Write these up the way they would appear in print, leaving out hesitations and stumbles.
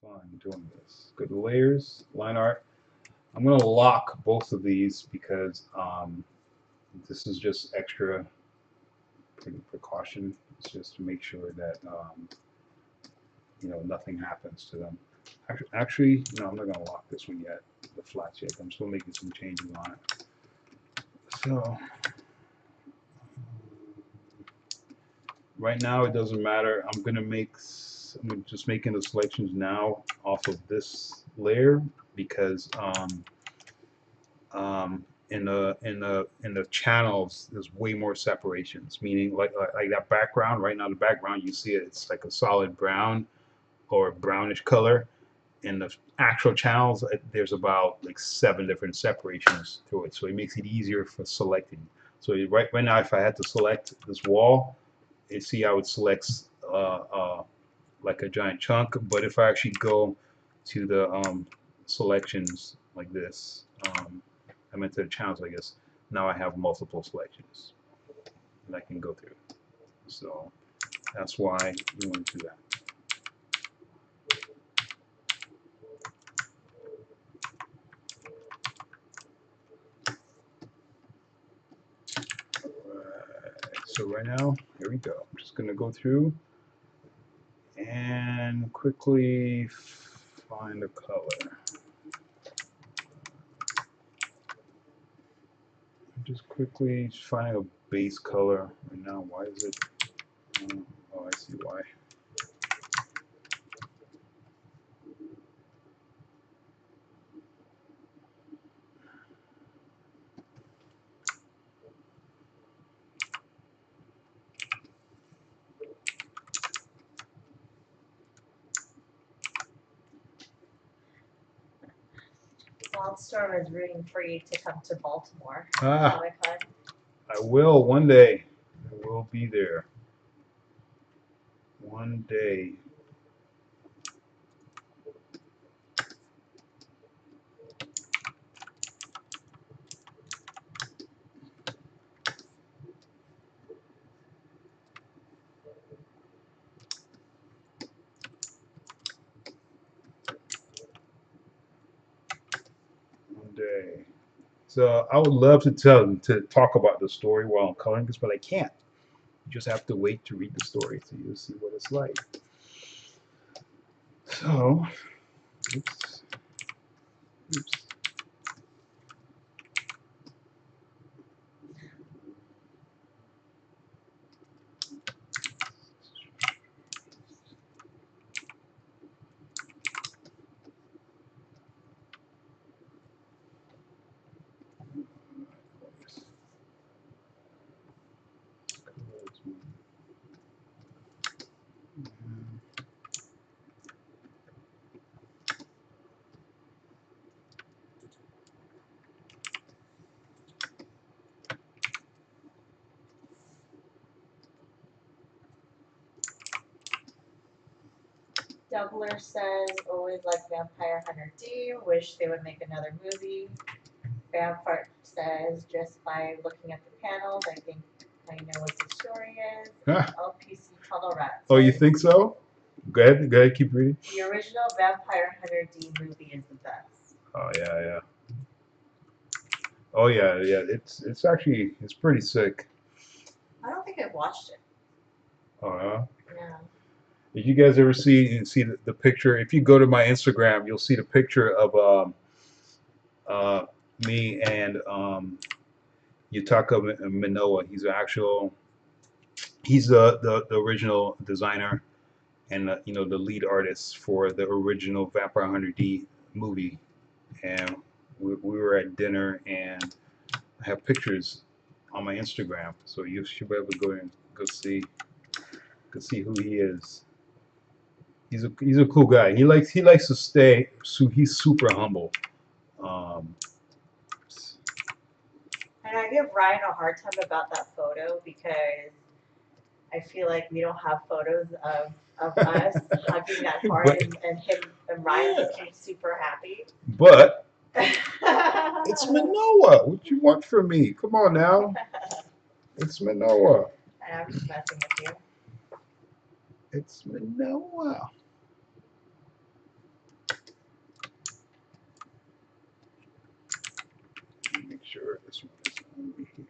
fun doing this. Go to layers, line art. I'm gonna lock both of these because this is just extra precaution. It's just to make sure that nothing happens to them. Actually, no, I'm not gonna lock this one yet. The flats yet. I'm still making some changes on it. So right now it doesn't matter. I'm just making the selections now off of this layer because in the channels there's way more separations. Meaning like that background right now, the background you see it's like a solid brown or brownish color. In the actual channels, there's about like 7 different separations through it, so it makes it easier for selecting. So right now, if I had to select this wall, you see how it selects like a giant chunk. But if I actually go to the selections like this, I meant to the channels, I guess. Now I have multiple selections that I can go through. So that's why we want to do that. So right now, here we go. I'm just going to go through and quickly find a color. Just quickly find a base color right now. Why is it? Oh, I see why. Wildstorm is rooting for you to come to Baltimore. Ah, Comic-Con. I will one day. I will be there. One day. One day. So I would love to talk about the story while I'm coloring this, but I can't. You just have to wait to read the story so you'll see what it's like. So, oops, oops. Doubler says, always like Vampire Hunter D. Wish they would make another movie. Vampire says, just by looking at the panels, I think I know what the story is. Huh. LPC Tunnel Rats. Oh, you think so? Go ahead, keep reading. The original Vampire Hunter D movie is the best. Oh yeah, yeah. Oh yeah, yeah. It's actually it's pretty sick. I don't think I've watched it. Oh yeah. Yeah. Did you guys ever see the picture? If you go to my Instagram, you'll see the picture of me and Yutaka Minoa. He's the original designer and the lead artist for the original Vampire Hunter D movie. And we were at dinner, and I have pictures on my Instagram, so you should be able to go and see who he is. He's a cool guy. He likes to stay. So he's super humble. Um, And I give Ryan a hard time about that photo because I feel like we don't have photos of us hugging that hard and him and Ryan looking super happy. But it's Manoa. What you want from me? Come on now. It's Manoa. And I'm just messing with you. It's Manoa. sure this one is only here.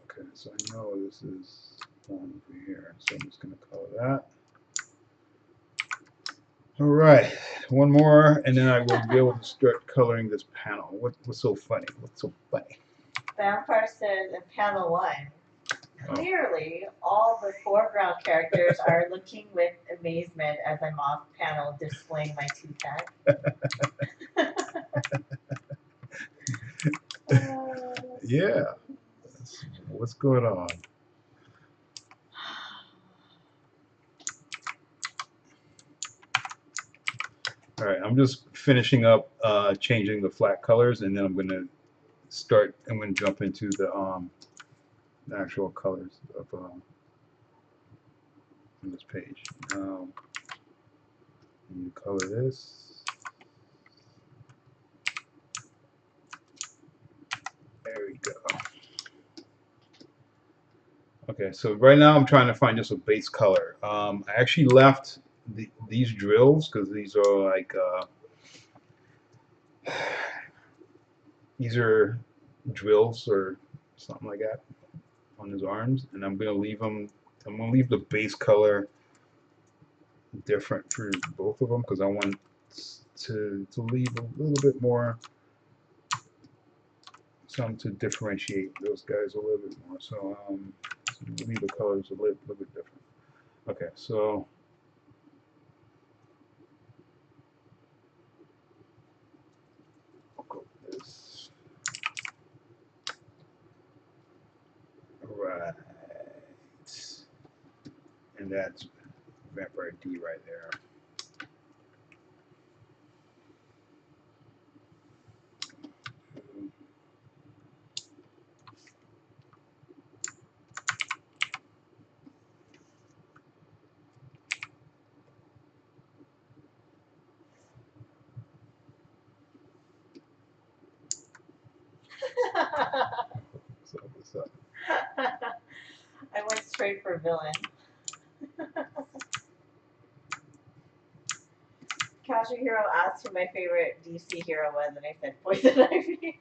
Okay, so I know this is one over here, so I'm just going to color that. All right, one more, and then I will be able to start coloring this panel. What's so funny? What's so funny? Vampire says in panel 1, Oh. clearly all the foreground characters are looking with amazement as I'm off panel displaying my two-pack. Yeah, what's going on? All right, I'm just finishing up changing the flat colors, and then I'm going to jump into the actual colors of on this page. Now, you color this. There we go. Okay, so right now I'm trying to find just a base color. I actually left these drills because these are like these are drills or something like that on his arms, and I'm gonna leave them. I'm gonna leave the base color different for both of them because I want to leave a little bit more, some to differentiate those guys a little bit more. So leave the colors a little bit different. Okay, so I'll go with this. Right, and that's Vampire D right there. What's up? I went straight for villain. Casual Hero asked who my favorite DC hero was, and I said Poison Ivy.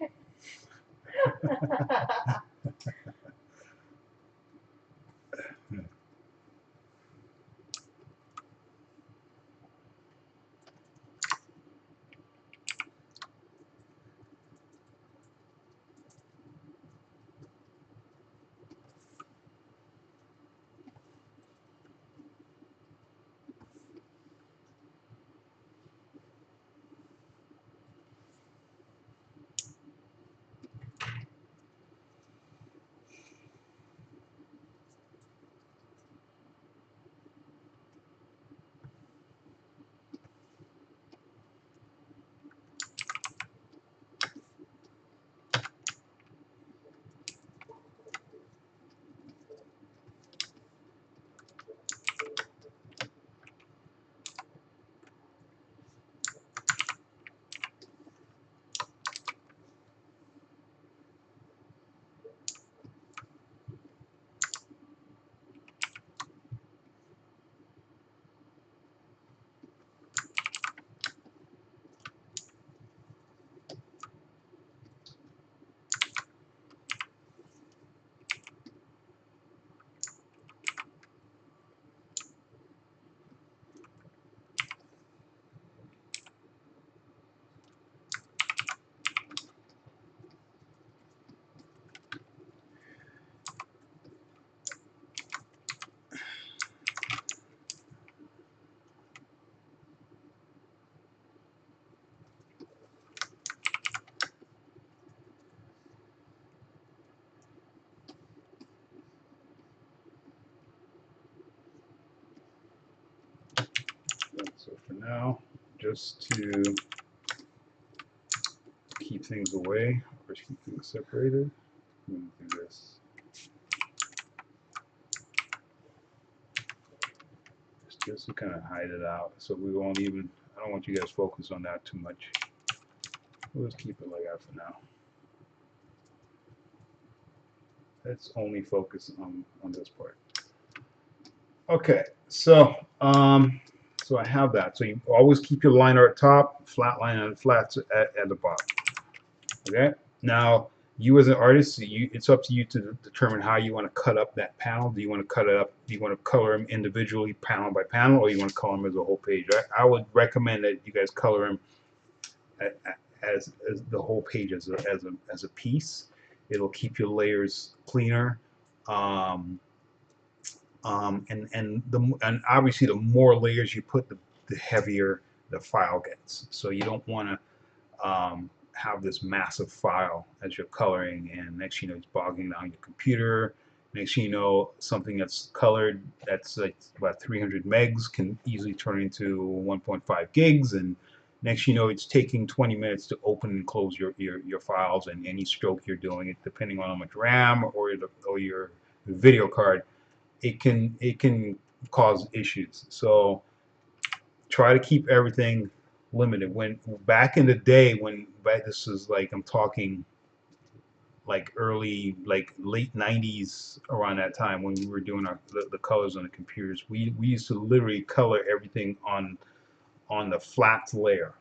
So for now, just to keep things away or keep things separated, I'm going to do this. Just to kind of hide it out, so we won't even. I don't want you guys focused on that too much. We'll just keep it like that for now. Let's only focus on this part. Okay, so So I have that. So you always keep your liner at top, flat line and flats at the bottom. Okay. Now you as an artist, it's up to you to determine how you want to cut up that panel. Do you want to cut it up? Do you want to color them individually, panel by panel, or you want to color them as a whole page? I would recommend that you guys color them as the whole page as a piece. It'll keep your layers cleaner. Um, and obviously the more layers you put, the heavier the file gets. So you don't want to have this massive file as you're coloring, and next you know it's bogging down your computer. Next you know, something that's colored that's like about 300 megs can easily turn into 1.5 gigs, and next you know it's taking 20 minutes to open and close your files, and any stroke you're doing it, depending on how much RAM or your video card, it can cause issues. So try to keep everything limited. When back in the day, this is like I'm talking like like late 90s, around that time when we were doing the colors on the computers, we used to literally color everything on the flats layer.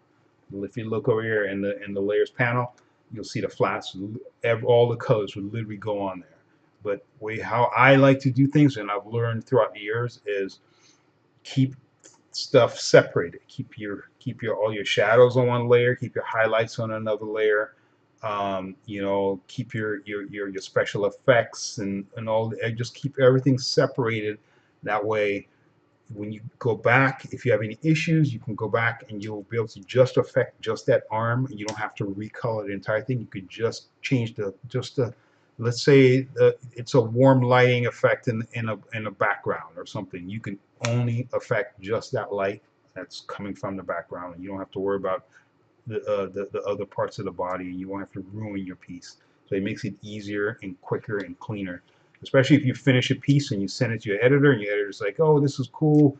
If you look over here in the layers panel, you'll see the flats. All the colors would literally go on there. But how I like to do things, and I've learned throughout the years, is keep stuff separated. Keep your all your shadows on one layer. Keep your highlights on another layer. You know, keep your special effects and all. Just keep everything separated. That way, when you go back, if you have any issues, you can go back and you'll be able to just affect just that arm. You don't have to recolor the entire thing. You could just change let's say it's a warm lighting effect in a background or something. You can only affect just that light that's coming from the background, and you don't have to worry about the other parts of the body, and you won't have to ruin your piece. So it makes it easier and quicker and cleaner. Especially if you finish a piece and you send it to your editor, and your editor's like, "Oh, this is cool,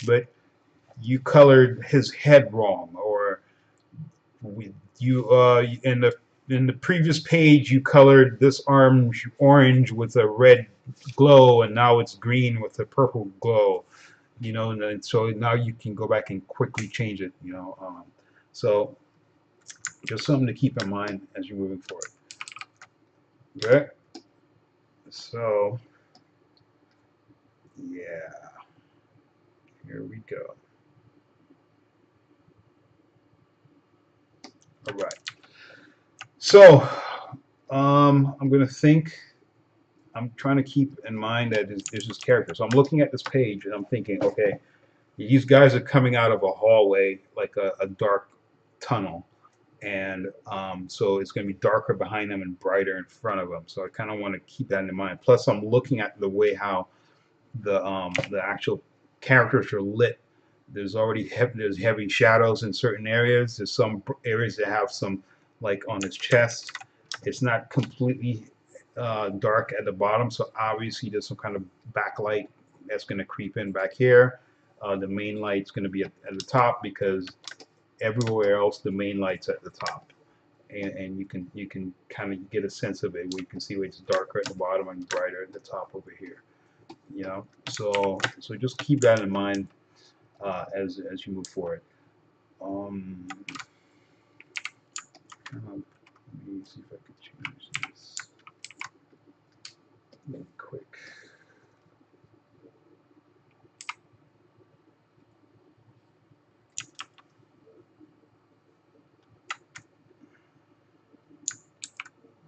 but you colored his head wrong," or you in the previous page you colored this arm orange with a red glow, and now it's green with a purple glow. You know, and so now you can go back and quickly change it. You know, so just something to keep in mind as you're moving forward. Okay, so yeah, here we go. All right. So I'm gonna think. I'm trying to keep in mind that there's this character. So I'm looking at this page and I'm thinking, okay, these guys are coming out of a hallway, like a dark tunnel, and so it's going to be darker behind them and brighter in front of them. So I kind of want to keep that in mind. Plus, I'm looking at the way how the actual characters are lit. There's heavy shadows in certain areas. There's some areas that have some, like on his chest. It's not completely dark at the bottom, so obviously there's some kind of backlight that's going to creep in back here. The main light's going to be at the top, because everywhere else the main light's at the top, and you can kind of get a sense of it, where you can see where it's darker at the bottom and brighter at the top over here. You know, so just keep that in mind as you move forward. Um, let me see if I can change this real quick.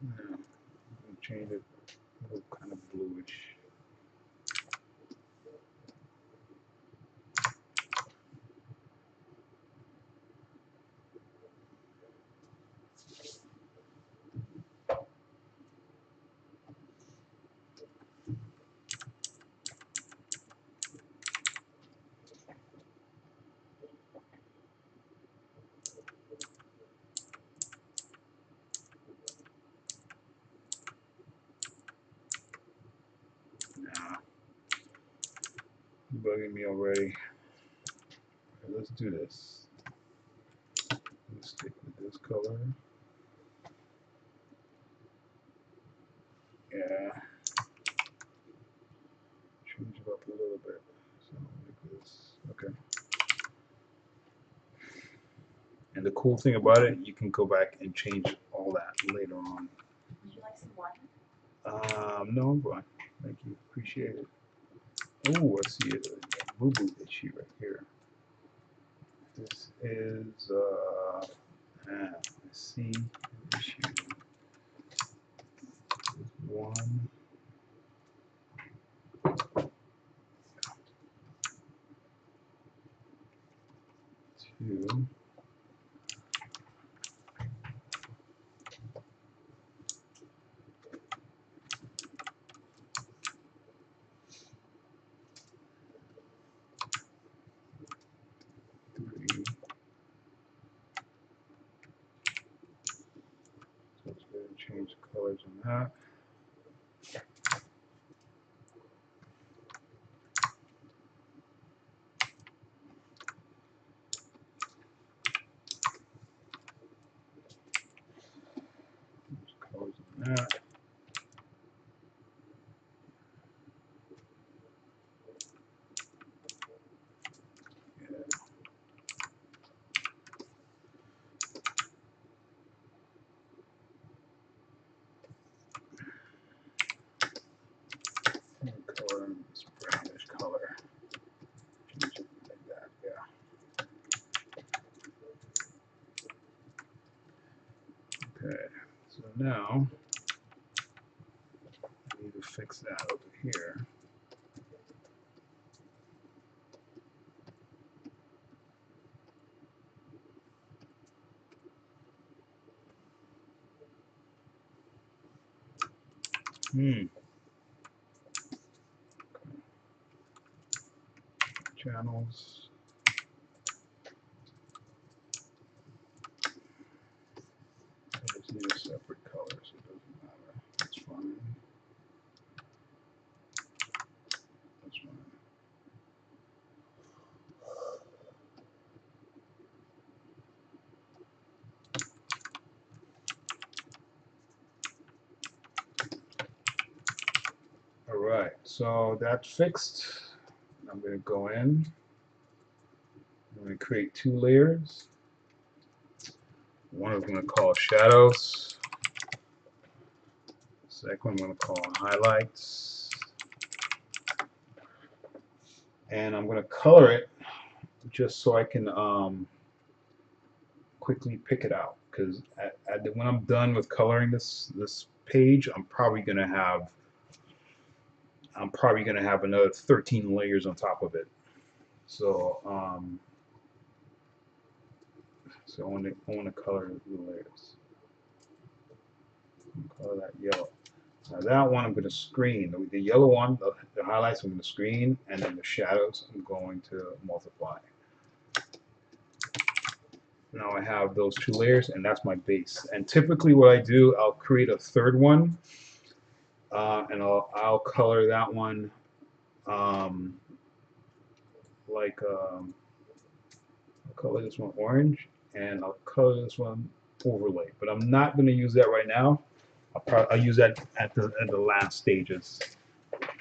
No, change it a little kind of bluish. Nah, you're bugging me already. Right, let's do this. Let's stick with this color. Yeah, change it up a little bit. So like this. Okay. And the cool thing about it, you can go back and change all that later on. Would you like some water? No, I'm fine. Thank you. Appreciate it. Oh, I see a boo-boo issue right here. This is let's see issue 1, 2. So let's go ahead and change the colors on that. Change the colors on that. Yeah. And color in this brownish color. Change it like that. Yeah. Okay. So now I need to fix that over here. Channels. I just need a separate color, so it doesn't matter. That's fine. That's fine. All right, so that's fixed. I'm going to go in. I'm going to create 2 layers. One I'm going to call shadows. Second one I'm going to call highlights. And I'm going to color it just so I can quickly pick it out. Because when I'm done with coloring this page, I'm probably going to have another 13 layers on top of it. So so I want to color the layers. Color that yellow. Now that one I'm going to screen. The yellow one, the highlights I'm going to screen, and then the shadows I'm going to multiply. Now I have those 2 layers, and that's my base. And typically what I do, I'll create a third one, and I'll color that one like I'll color this one orange, and I'll color this one overlay. But I'm not going to use that right now. I'll use that at the last stages.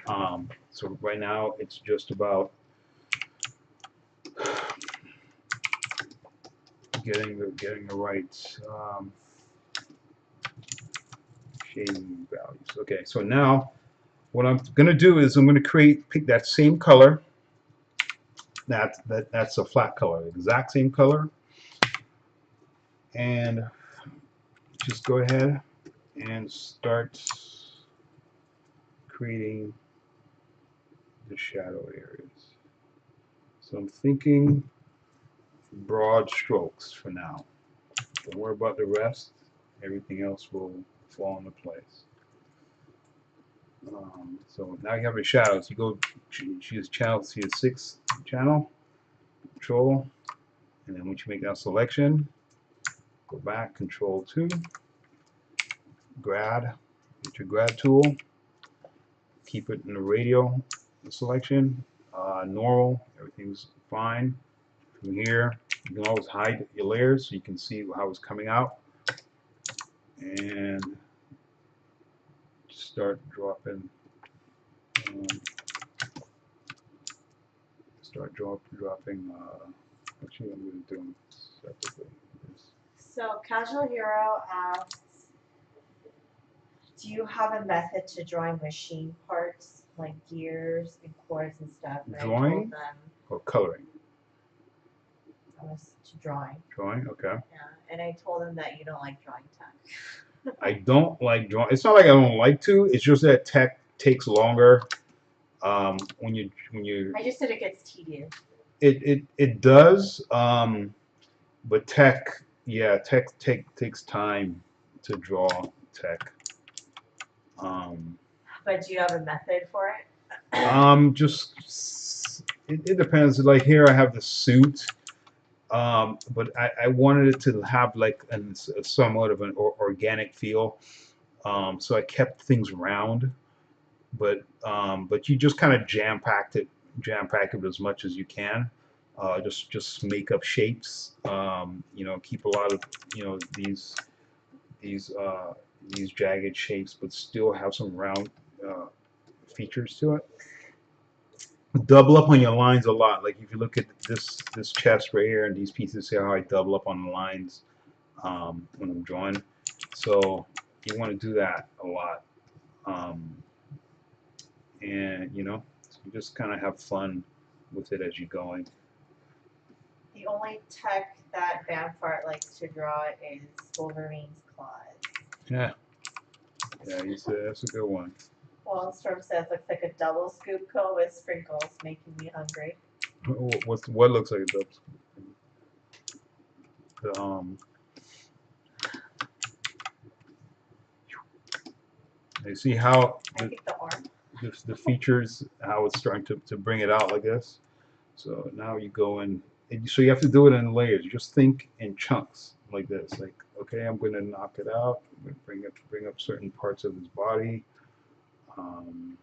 So right now it's just about getting the right shading values. Okay, so now what I'm going to do is I'm going to pick that same color. That's a flat color, the exact same color, and just go ahead and start creating the shadow areas. So I'm thinking broad strokes for now. Don't worry about the rest. Everything else will fall into place. So now you have your shadows. You go choose channel, see the 6th channel, control, and then once you make that selection, go back, control 2, grad, get your grad tool, keep it in the radial selection, normal, everything's fine. From here, you can always hide your layers so you can see how it's coming out, and start dropping. Dropping. Actually, I'm going to do them separately. So Casual Hero asks, do you have a method to drawing machine parts like gears and cords and stuff? And I told Drawing them or coloring? I was to drawing. Drawing, okay. Yeah, and I told them that you don't like drawing tech. I don't like drawing. It's not like I don't like to. It's just that tech takes longer. When you I just said it gets tedious. it does. But tech, yeah, takes time to draw tech. Um, But do you have a method for it? just it depends. Like here, I have the suit. But I wanted it to have like a somewhat of an organic feel. So I kept things round, but you just kind of jam pack it as much as you can. Just make up shapes. Keep a lot of these uh, these jagged shapes, but still have some round features to it. Double up on your lines a lot. Like if you look at this chest right here and these pieces, see how I double up on the lines when I'm drawing. So you want to do that a lot, um, and so you just kind of have fun with it as you're going. The only tech that Bamfart likes to draw is Wolverine's claws. Yeah, yeah, that's a good one. Wallenstorm says looks like a double scoop coat with sprinkles, making me hungry. What looks like a double? The you see how I think the arm. the features, how it's starting to bring it out like this. So now you go in, so you have to do it in layers. You just think in chunks like this. Like, okay, I'm going to knock it out. I'm going to bring up certain parts of his body. Um,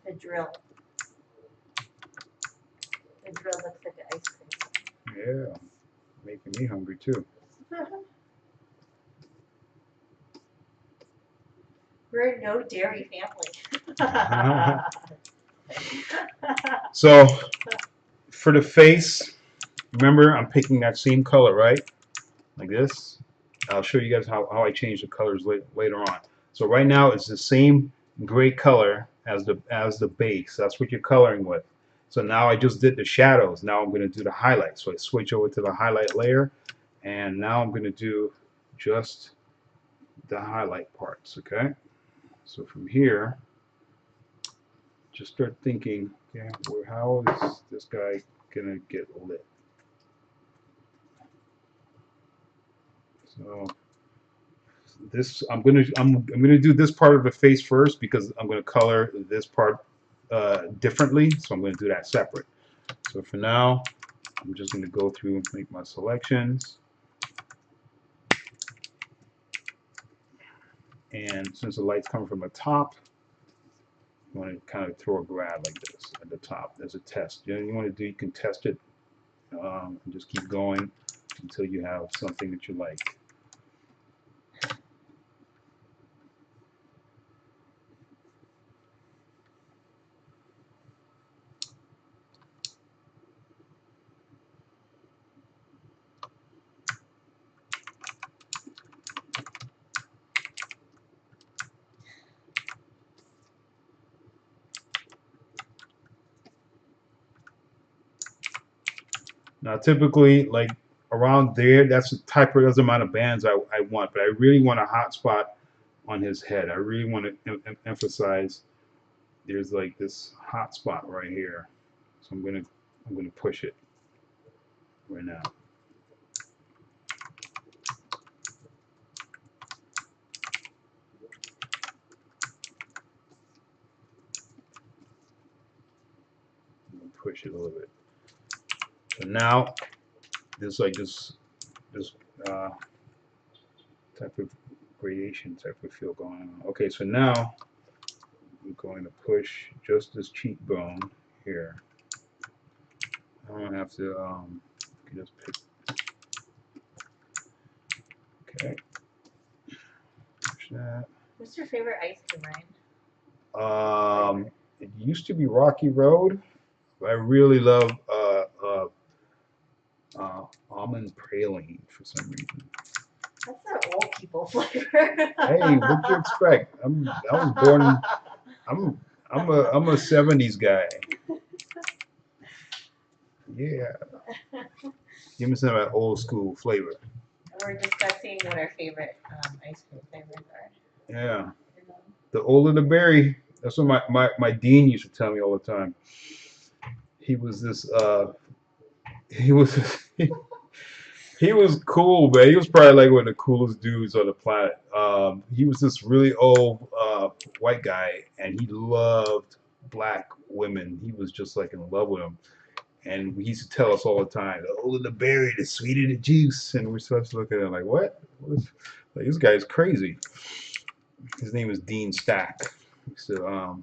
The drill. The drill looks like an ice cream. yeah, making me hungry too. We're a no dairy family. So for the face, remember I'm picking that same color, right? Like this. I'll show you guys how I change the colors later on. So right now it's the same gray color as the base. That's what you're coloring with. So now I just did the shadows. Now I'm going to do the highlights. So I switch over to the highlight layer, and now I'm going to do just the highlight parts. Okay. So from here, just start thinking, okay, how is this guy gonna get lit? So this I'm gonna do this part of the face first because I'm gonna color this part differently. So I'm gonna do that separate. So for now, I'm just gonna go through and make my selections. And since the light's coming from the top, you want to kind of throw a grab like this at the top. There's a test. You want to do, you can test it and just keep going until you have something that you like. Now, typically, like around there, that's the type of amount of bands I want. But I really want a hot spot on his head. I really want to emphasize there's like this hot spot right here. So I'm gonna push it right now. I'm gonna push it a little bit. So now there's like this uh, type of gradation type of feel going on. Okay, so now I'm going to push just this cheekbone here. I don't have to. You can just pick. Okay. What's your favorite ice cream, Ryan? It used to be Rocky Road, but I really love almond praline for some reason. That's an old people flavor. Hey, what'd you expect? I was born in I'm I'm a '70s guy. Yeah, give me some of that old school flavor. We're discussing what our favorite ice cream flavors are. Yeah, the older the berry. That's what my dean used to tell me all the time. He was this he was he was cool, man. He was probably like one of the coolest dudes on the planet. He was this really old white guy, and he loved black women. He was just like in love with them. And he used to tell us all the time, the older the berry, the sweeter the juice. And we're supposed to look at him like, what? Like, this guy's crazy. His name is Dean Stack. So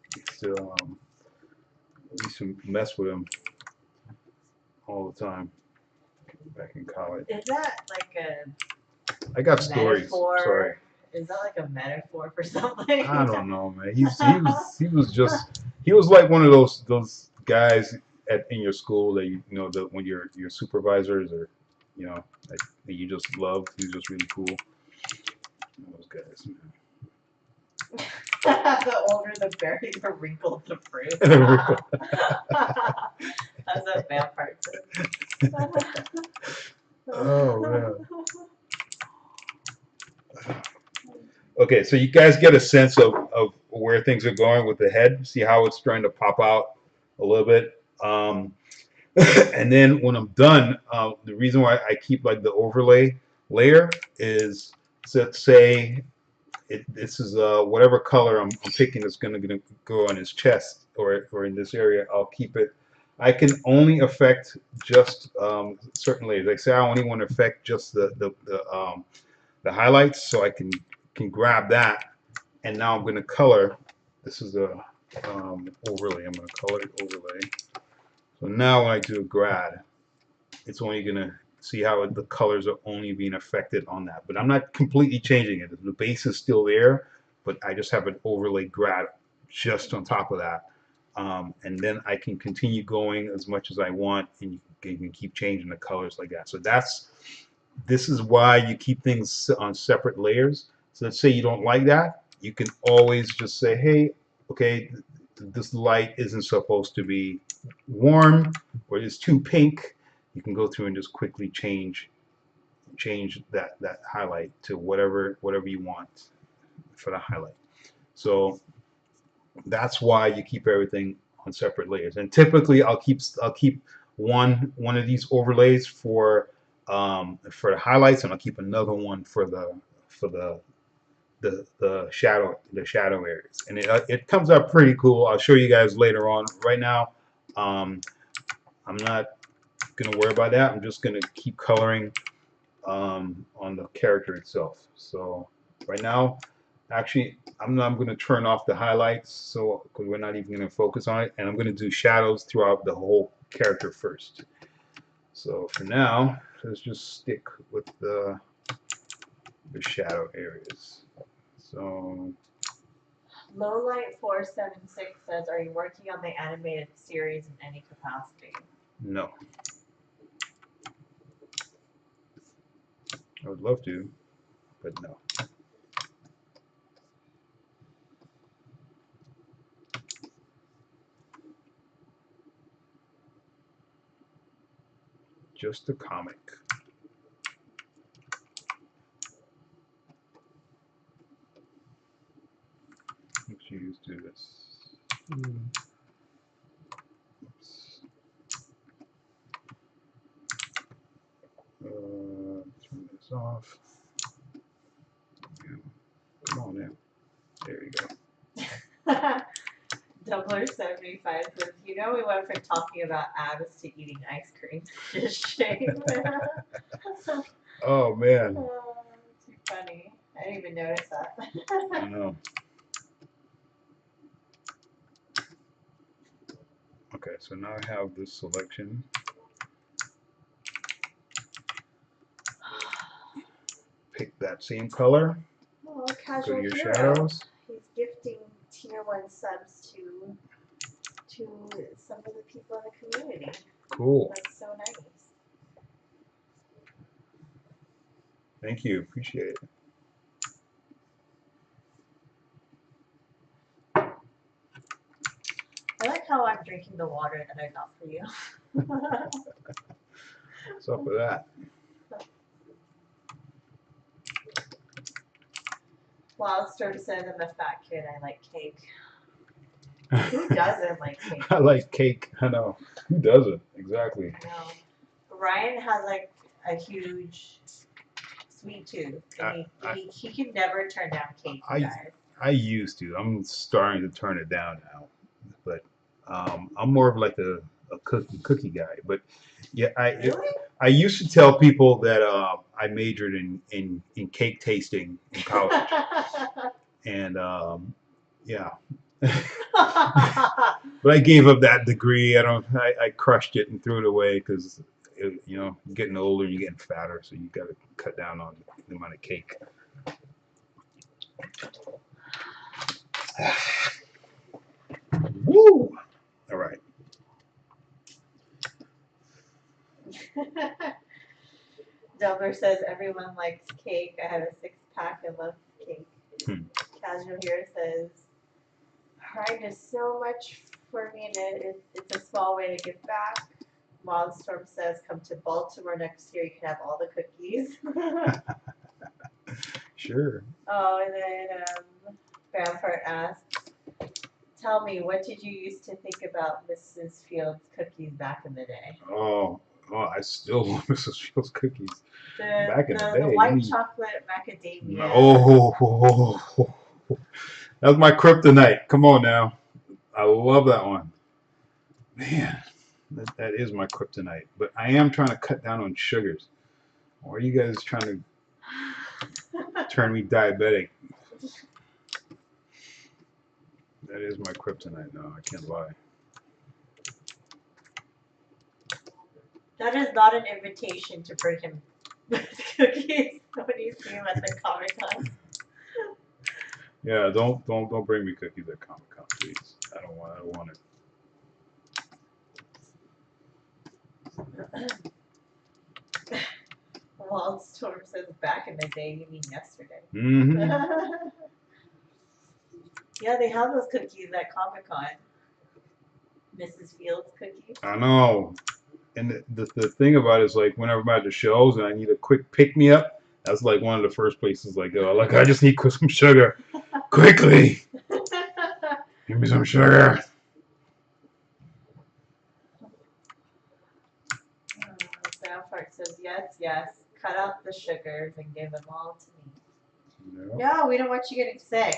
we used to mess with him all the time back in college. Is that like a I got stories. metaphor? Sorry. Is that like a metaphor for something? I don't know, man. He was like one of those guys in your school that you know that when your supervisors or you know that you just love. He was just really cool. Those guys, man. The older the berry, the wrinkled the fruit. That's a vampire too. Oh man. Okay, so you guys get a sense of where things are going with the head. See how it's trying to pop out a little bit. And then when I'm done, the reason why I keep like the overlay layer is, let's say this is whatever color I'm picking is going to go on his chest or in this area. I'll keep it. I can only affect just certain layers. Like say I only want to affect just the highlights, so I can grab that, and now I'm going to color. This is a overlay. I'm going to color it overlay. So now when I do a grad, it's only going to see how the colors are only being affected on that. But I'm not completely changing it. The base is still there, but I just have an overlay grad just on top of that. And then I can continue going as much as I want, and you can keep changing the colors like that. So this is why you keep things on separate layers. So let's say you don't like that, you can always just say, hey, okay, this light isn't supposed to be warm, or it's too pink. You can go through and just quickly change that highlight to whatever you want for the highlight. So that's why you keep everything on separate layers. And typically I'll keep one of these overlays for the highlights, and I'll keep another one for the shadow areas, and it comes out pretty cool. I'll show you guys later on. Right now, I'm not gonna worry about that. I'm just gonna keep coloring on the character itself. So right now, actually, I'm gonna turn off the highlights, so because we're not even gonna focus on it, and I'm gonna do shadows throughout the whole character first. So for now, let's just stick with the shadow areas. So Lowlight476 says, "Are you working on the animated series in any capacity?" no, I would love to, but no. Just a comic. Let's do this. Oops. Turn this off. Come on now. There you go. Doubler75 says, "You know we went from talking about abs to eating ice cream to just shame." Oh man. Oh, too funny. I didn't even notice that. I know. Okay, so now I have this selection. Pick that same color. Oh, Go Casual to your Hero. shadows. He's gifting tier 1 subs to some of the people in the community. Cool. That's so nice. Thank you. Appreciate it. I like how I'm drinking the water that I got for you. What's up with that? Wildstorm says I'm a fat kid. I like cake. Who doesn't like cake? I like cake. I know. Who doesn't? Exactly. I know. Ryan has like a huge sweet tooth, and he can never turn down cake, you guys. I used to. I'm starting to turn it down now, but I'm more of like a cookie guy. But yeah, Really? I used to tell people that I majored in cake tasting in college, and yeah. But I gave up that degree. I crushed it and threw it away because you know, getting older, you're getting fatter, so you got to cut down on the amount of cake. Woo! All right. Delmer says everyone likes cake. I have a 6-pack and love cake. Casual here says, Ryan does so much for me, and it's a small way to give back. Wildstorm says, come to Baltimore next year. You can have all the cookies. Sure. Oh, and then Vampire asks, tell me, what did you used to think about Mrs. Fields' cookies back in the day? Oh, I still love Mrs. Fields cookies. Back in the day. The white chocolate macadamia. Oh, that was my kryptonite. Come on now. I love that one. Man, that is my kryptonite. But I am trying to cut down on sugars. Why are you guys trying to turn me diabetic? That is my kryptonite. No, I can't lie. That is not an invitation to bring him cookies when you see him at the Comic-Con. Yeah, don't bring me cookies at Comic-Con, please. I don't want it. Wildstorm says back in the day, you mean yesterday. Mm-hmm. Yeah, they have those cookies at Comic-Con. Mrs. Fields cookies. I know. And the thing about it is, like, whenever I'm at the shows and I need a quick pick-me-up, that's like one of the first places I go. Like, I just need some sugar. Quickly! Give me some sugar. Soundfart says, yes, yes. Cut out the sugars and give them all to me. No. No, we don't want you getting sick.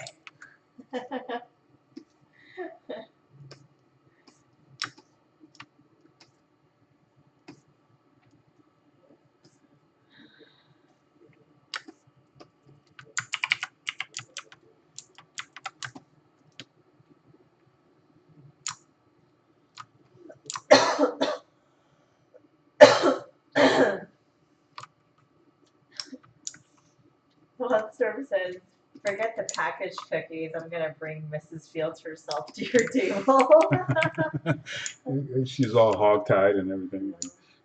Wildstorm says, forget the packaged cookies. I'm going to bring Mrs. Fields herself to your table. She's all hogtied and everything.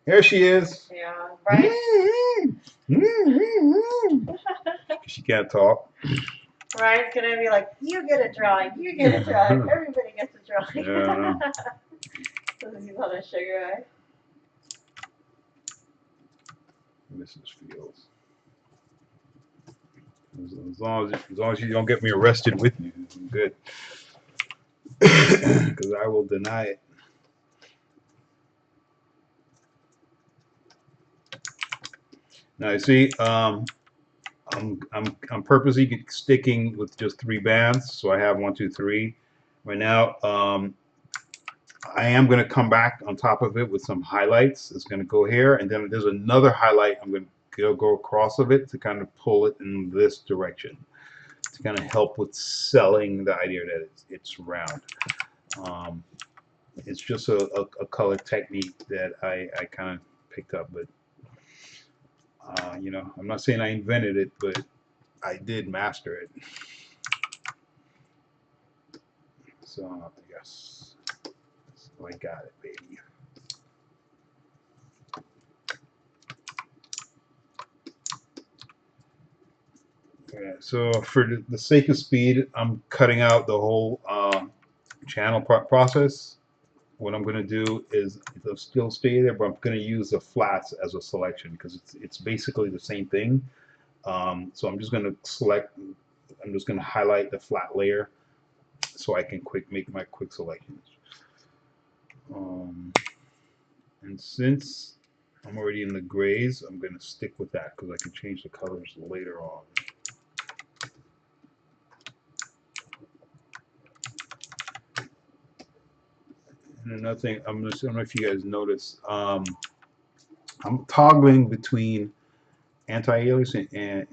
There she is. Yeah, right? She can't talk. Ryan's going to be like, you get a drawing, you get a drawing, everybody gets a drawing. Yeah. Because he's on a sugar high. Mrs. Fields. As long as you don't get me arrested with you, I'm good. Because I will deny it. Now you see, I'm purposely sticking with just 3 bands, so I have 1, 2, 3. Right now, I am going to come back on top of it with some highlights. It's going to go here, and then there's another highlight I'm going to go across of it to kind of pull it in this direction to kind of help with selling the idea that it's round. It's just a color technique that I kind of picked up, but you know, I'm not saying I invented it, but I did master it. So yes, so I got it, baby. Yeah, so for the sake of speed, I'm cutting out the whole channel process. What I'm going to do is it'll still stay there, but I'm going to use the flats as a selection because it's basically the same thing. So I'm just going to select. I'm just going to highlight the flat layer so I can make my quick selections. Um, and since I'm already in the grays, I'm going to stick with that because I can change the colors later on. And another thing, I don't know if you guys noticed, I'm toggling between anti-aliasing and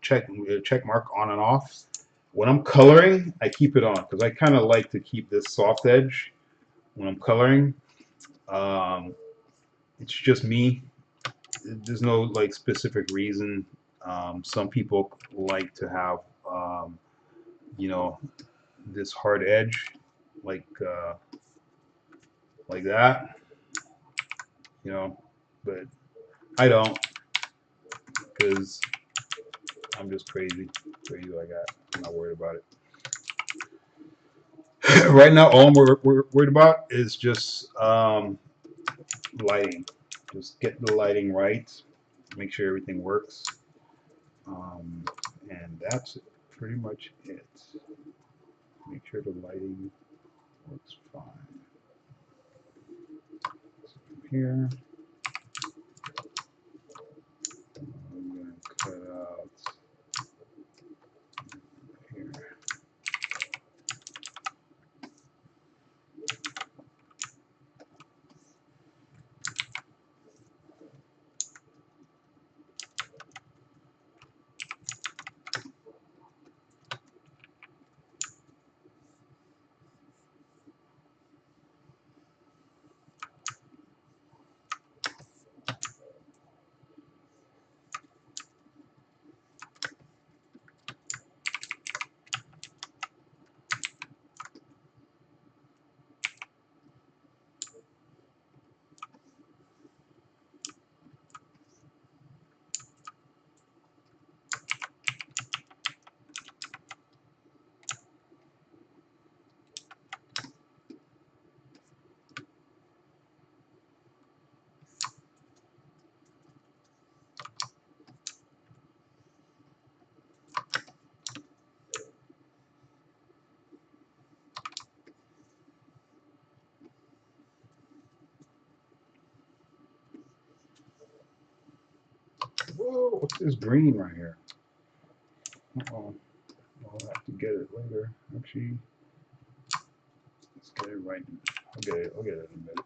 check mark on and off. When I'm coloring, I keep it on because I kind of like to keep this soft edge when I'm coloring. Um, it's just me. There's no like specific reason. Some people like to have, you know, this hard edge, like uh, like that, you know, but I don't because I'm just crazy like that. I'm not worried about it. Right now, all I'm worried about is just lighting. Just get the lighting right, make sure everything works, and that's pretty much it. Make sure the lighting works fine. So from here, I'm going to cut out here. Whoa, what's this green right here? Uh-oh. I'll have to get it later. Actually, let's get it right. I'll get it in a minute.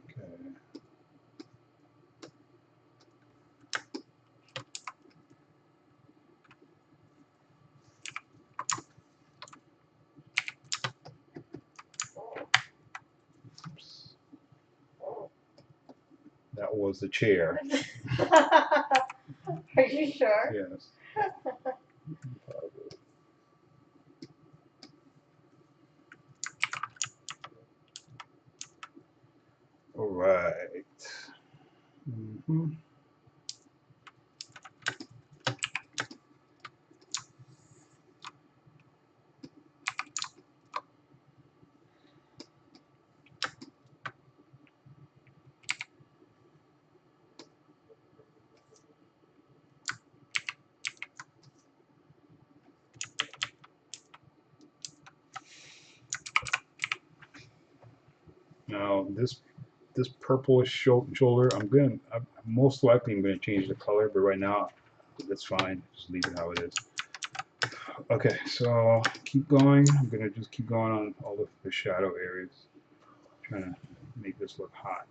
Okay. Oops. That was the chair. Are you sure? Yes. All right. Mm-hmm. Now this purplish shoulder, I'm most likely I'm gonna change the color, but right now That's fine. Just leave it how it is. Okay, so keep going. I'm gonna just keep going on all of the shadow areas. Trying to make this look hot.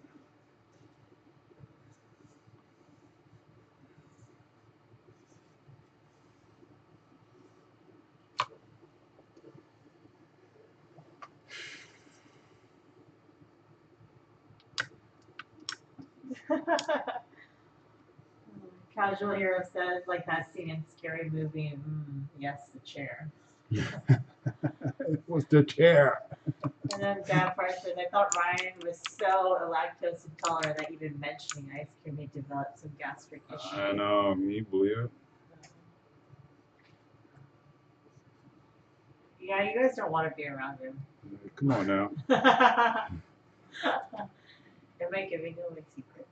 Casual Hero says, like that scene in Scary Movie. Yes, the chair. What's the chair? And then Vampire says, I thought Ryan was so lactose intolerant that even mentioning ice cream he developed some gastric issues. I know. Can you believe it? Yeah, you guys don't want to be around him. Come on now. It might give me no secret.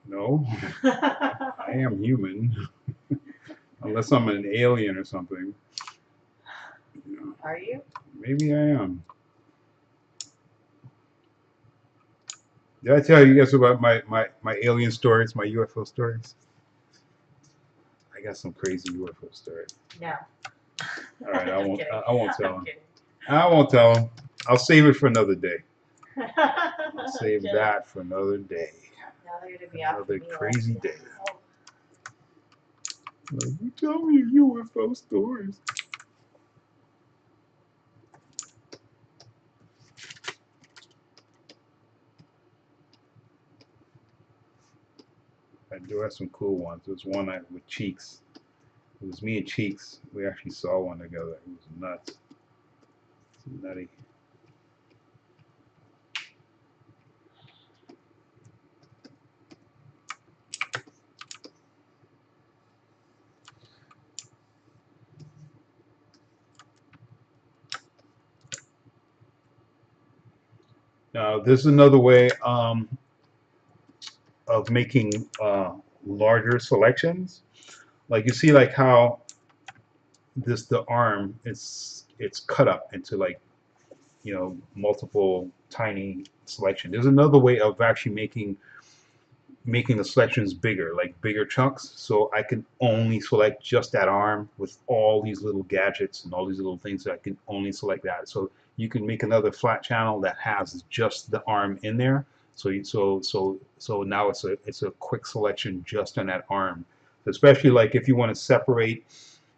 No, I am human. Unless I'm an alien or something. Are you? Maybe I am. Did I tell you guys about my alien stories, my UFO stories? I got some crazy UFO stories. No. All right, I won't. Kidding. I won't tell I'm them. kidding. I won't tell them. I'll save it for another day. I'll I'm save kidding. that for another day. Now they're gonna be after Another me. crazy like, day. oh. Like, you tell me your UFO stories. I do have some cool ones. There was one with Cheeks. It was me and Cheeks. We actually saw one together. It was nuts. It's nutty. Now, this is another way of making larger selections. Like you see, like how the arm it's cut up into like multiple tiny selection. There's another way of actually making the selections bigger, like bigger chunks. So I can only select just that arm with all these little gadgets and all these little things. So I can only select that. So you can make another flat channel that has just the arm in there. So now it's a quick selection just on that arm. Especially like if you want to separate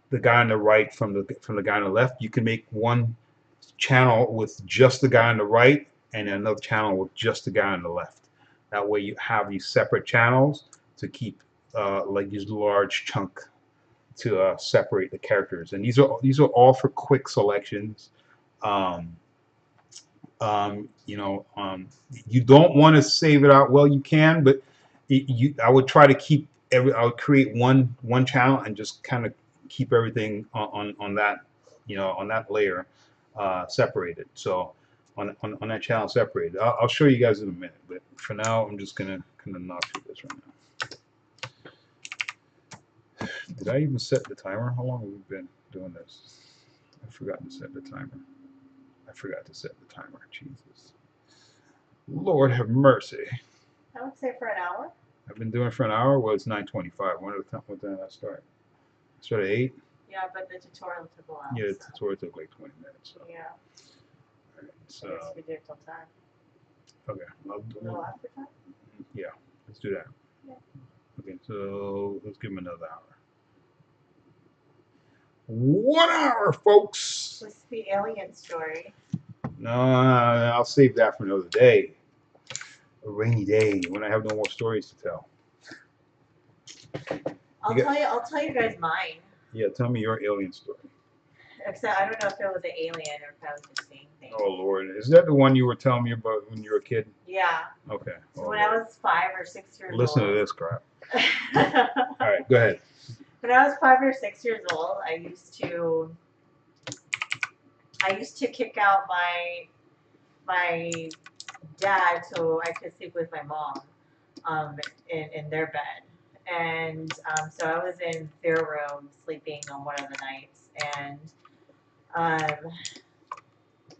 the guy on the right from the guy on the left, you can make one channel with just the guy on the right and another channel with just the guy on the left. That way you have these separate channels to keep like these large chunk to separate the characters. And these are all for quick selections. Um, you don't want to save it out. Well, you can, but I would try to keep I would create one channel and just kind of keep everything on that, on that layer separated. So on that channel separated. I'll show you guys in a minute, but for now, I'm just gonna kind of knock through this right now. Did I even set the timer? How long have we been doing this? I forgot to set the timer. I forgot to set the timer. Jesus. Lord have mercy. I would say for an hour. I've been doing it for an hour. Well, it's 9:25. What time did I start? I started at 8. Yeah, but the tutorial took a while. Yeah, the so. tutorial took like 20 minutes. So. Yeah. All right, So I guess we did it till time. Okay. A little after time? Yeah, let's do that. Yeah. Okay, so let's give him another hour. 1 hour, folks. What's the alien story? No, I'll save that for another day. A rainy day when I have no more stories to tell. I'll tell you guys mine. Yeah, tell me your alien story. Except I don't know if it was an alien or if I was just seeing things. Oh Lord, is that the one you were telling me about when you were a kid? Yeah. Okay. So when I was 5 or 6 years Listen old. to this crap. All right, go ahead. When I was 5 or 6 years old, I used to kick out my dad so I could sleep with my mom in their bed. And so I was in their room sleeping on one of the nights. And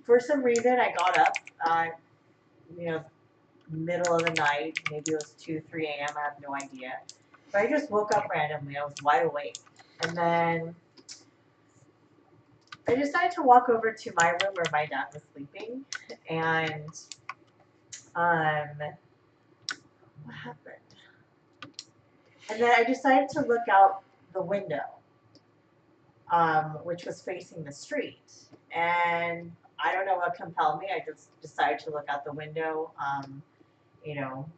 for some reason, I got up, middle of the night. Maybe it was 2, 3 a.m. I have no idea. But I just woke up randomly. I was wide awake. And then I decided to walk over to my room where my dad was sleeping. And what happened? And then I decided to look out the window, which was facing the street. And I don't know what compelled me. I just decided to look out the window, you know,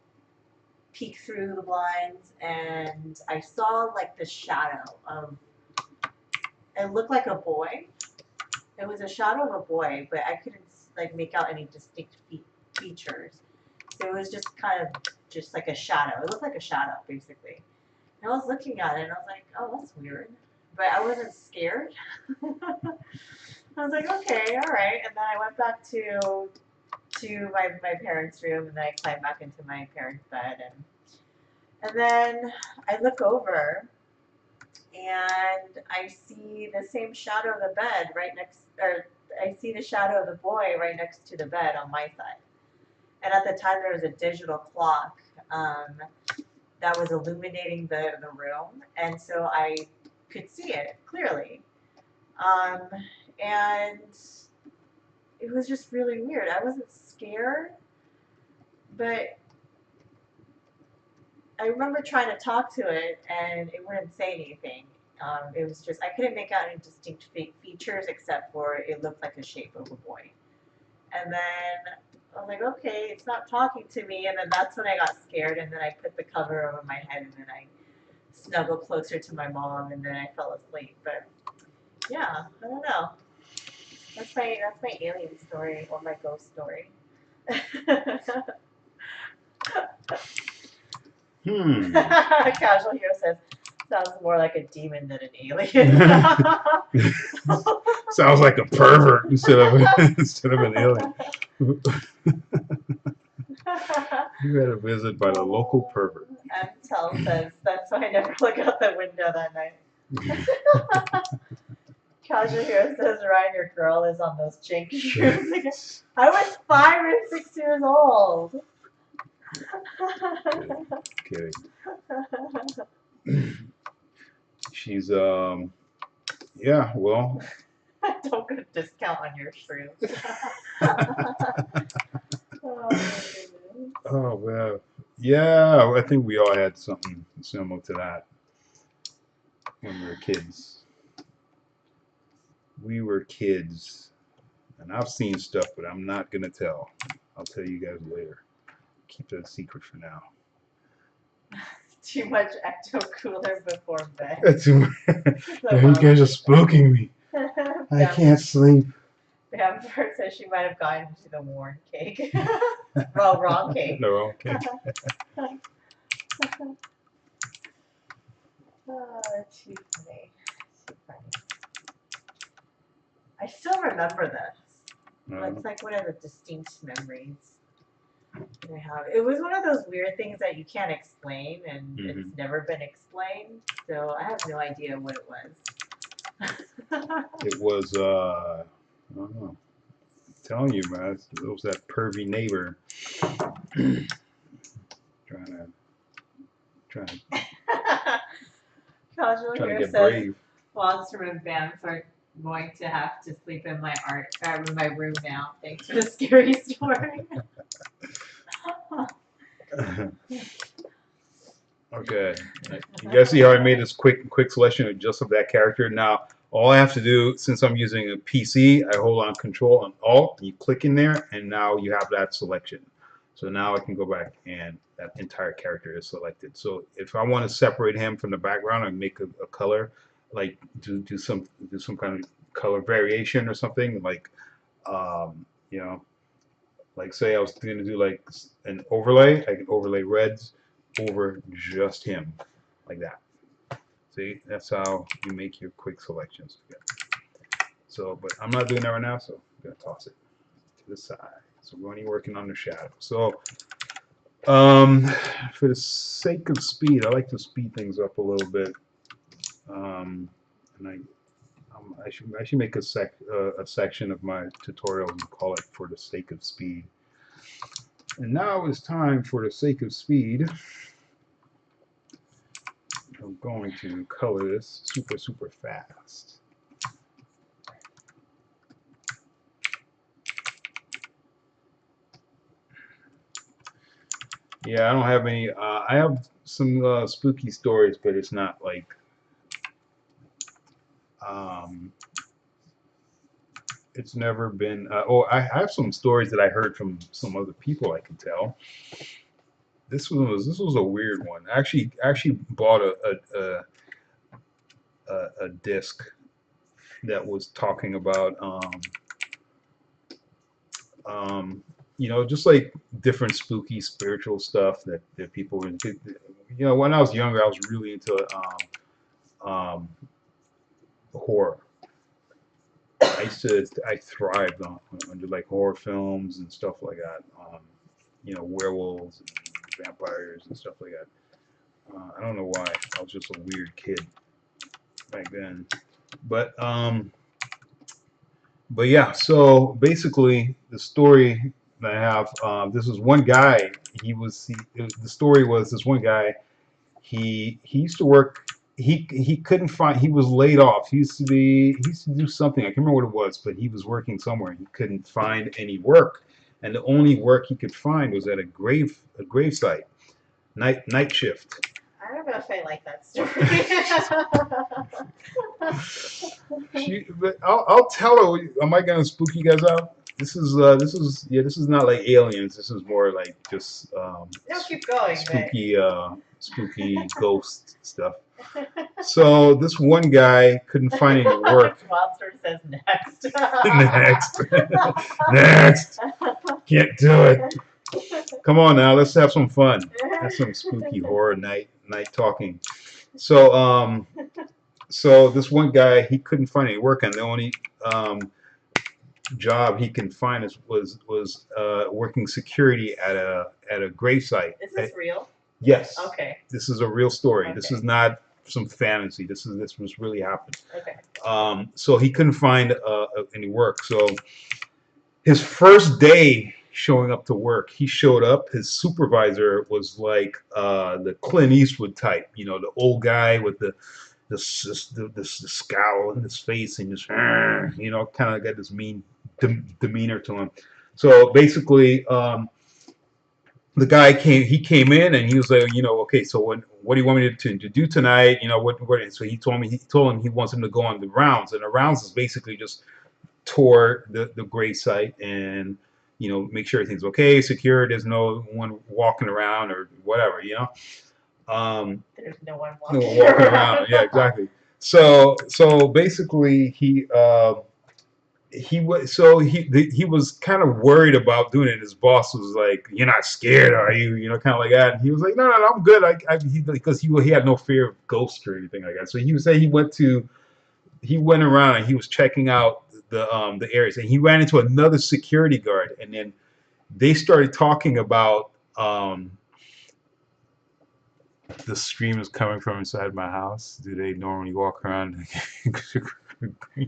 peek through the blinds, and I saw like the shadow of. It looked like a boy. It was a shadow of a boy, but I couldn't like make out any distinct features. So it was just kind of just like a shadow. It looked like a shadow basically. And I was looking at it and I was like, oh, that's weird. But I wasn't scared. I was like, okay, all right. And then I went back to my parents' room, and then I climbed back into my parents' bed, and then I look over and I see the same shadow of the bed right next, or I see the shadow of the boy right next to the bed on my side. And at the time, there was a digital clock that was illuminating the room, and so I could see it clearly. Um, and it was just really weird. I wasn't scared, but I remember trying to talk to it, and it wouldn't say anything. It was just I couldn't make out any distinct features except for it looked like the shape of a boy. And then I was like, okay, it's not talking to me. And then that's when I got scared, and then I put the cover over my head, and then I snuggled closer to my mom, and then I fell asleep. But yeah, I don't know. That's my alien story or my ghost story. Casual hero says, sounds more like a demon than an alien. Sounds like a pervert instead of an alien. You had a visit by the local pervert. Antel says, that's why I never look out the window that night. Casual hero says, Ryan, your girl is on those janky shoes. I was 5 or 6 years old. Kidding. She's yeah, well. Don't get a discount on your shrooms. Oh well, yeah. I think we all had something similar to that when we were kids. We were kids, and I've seen stuff, but I'm not gonna tell. I'll tell you guys later. Keep that a secret for now. Too much ecto cooler before bed. You guys are spooking me. I can't sleep. Vampire says she might have gotten into the Warren cake. Well, wrong cake. The wrong cake. Oh, too funny. Too funny. I still remember this. It's like one of the distinct memories that I have. It was one of those weird things that you can't explain, and it's never been explained. So I have no idea what it was. It was I don't know. I'm telling you, man, it was that pervy neighbor trying to get brave. Monster and Vamps are going to have to sleep in my room now. Thanks for the scary story. Okay, you guys see how I made this quick selection of just of that character. Now, all I have to do, since I'm using a PC, I hold on Control and Alt, and you click in there, and now you have that selection. So now I can go back, and that entire character is selected. So if I want to separate him from the background and make a color, like do some kind of color variation or something, like you know, like say I was going to do like an overlay, I can overlay reds over just him, like that. See, that's how you make your quick selections. So, but I'm not doing that right now, so I'm gonna toss it to the side. So we're only working on the shadow. So, for the sake of speed, I like to speed things up a little bit. And I should make a section of my tutorial and call it "For the Sake of Speed." And now it's time for the sake of speed going to color this super fast. Yeah, I don't have any. I have some spooky stories, but it's not like. Um, it's never been. I have some stories that I heard from some other people. I can tell. This was a weird one. I actually bought a disc that was talking about just like different spooky spiritual stuff that people were into. When I was younger, I was really into um, horror. I thrived on under like horror films and stuff like that. Werewolves and vampires and stuff like that. I don't know why. I was just a weird kid back then. But but yeah. So basically, the story that I have. This is one guy. The story was this one guy. He used to work. He couldn't find. He was laid off. He used to do something. I can't remember what it was, but he was working somewhere. He couldn't find any work, and the only work he could find was at a grave site, night shift. I don't know if I like that story. But I'll tell her. Am I gonna spook you guys out? This is not like aliens. This is more like just No, keep going. spooky ghost stuff. So this one guy couldn't find any work. Monster says next. Next, next. Can't do it. Come on now, let's have some fun. That's some spooky horror night talking. So this one guy, he couldn't find any work, and the only job he can find was working security at a gravesite. Is this real? Yes. Okay. This is a real story. Okay. This is not some fantasy. This was really happened. Okay. So he couldn't find any work. So his first day showing up to work, he showed up. His supervisor was like the Clint Eastwood type, the old guy with the scowl in his face and just kind of got this mean demeanor to him. So basically, the guy came in and he was like, okay, so what do you want me to do tonight? So he told him he wants him to go on the rounds, and the rounds is basically just tour the grave site and make sure everything's okay, secure, there's no one walking around or whatever. There's no one No walking, one walking around. Yeah, exactly. So basically he was kind of worried about doing it. His boss was like, "You're not scared, are you?" Kind of like that. And he was like, "No, I'm good." Because he had no fear of ghosts or anything like that. So he would say he went around and he was checking out the areas, and he ran into another security guard, and then they started talking about the stream is coming from inside my house. Do they normally walk around?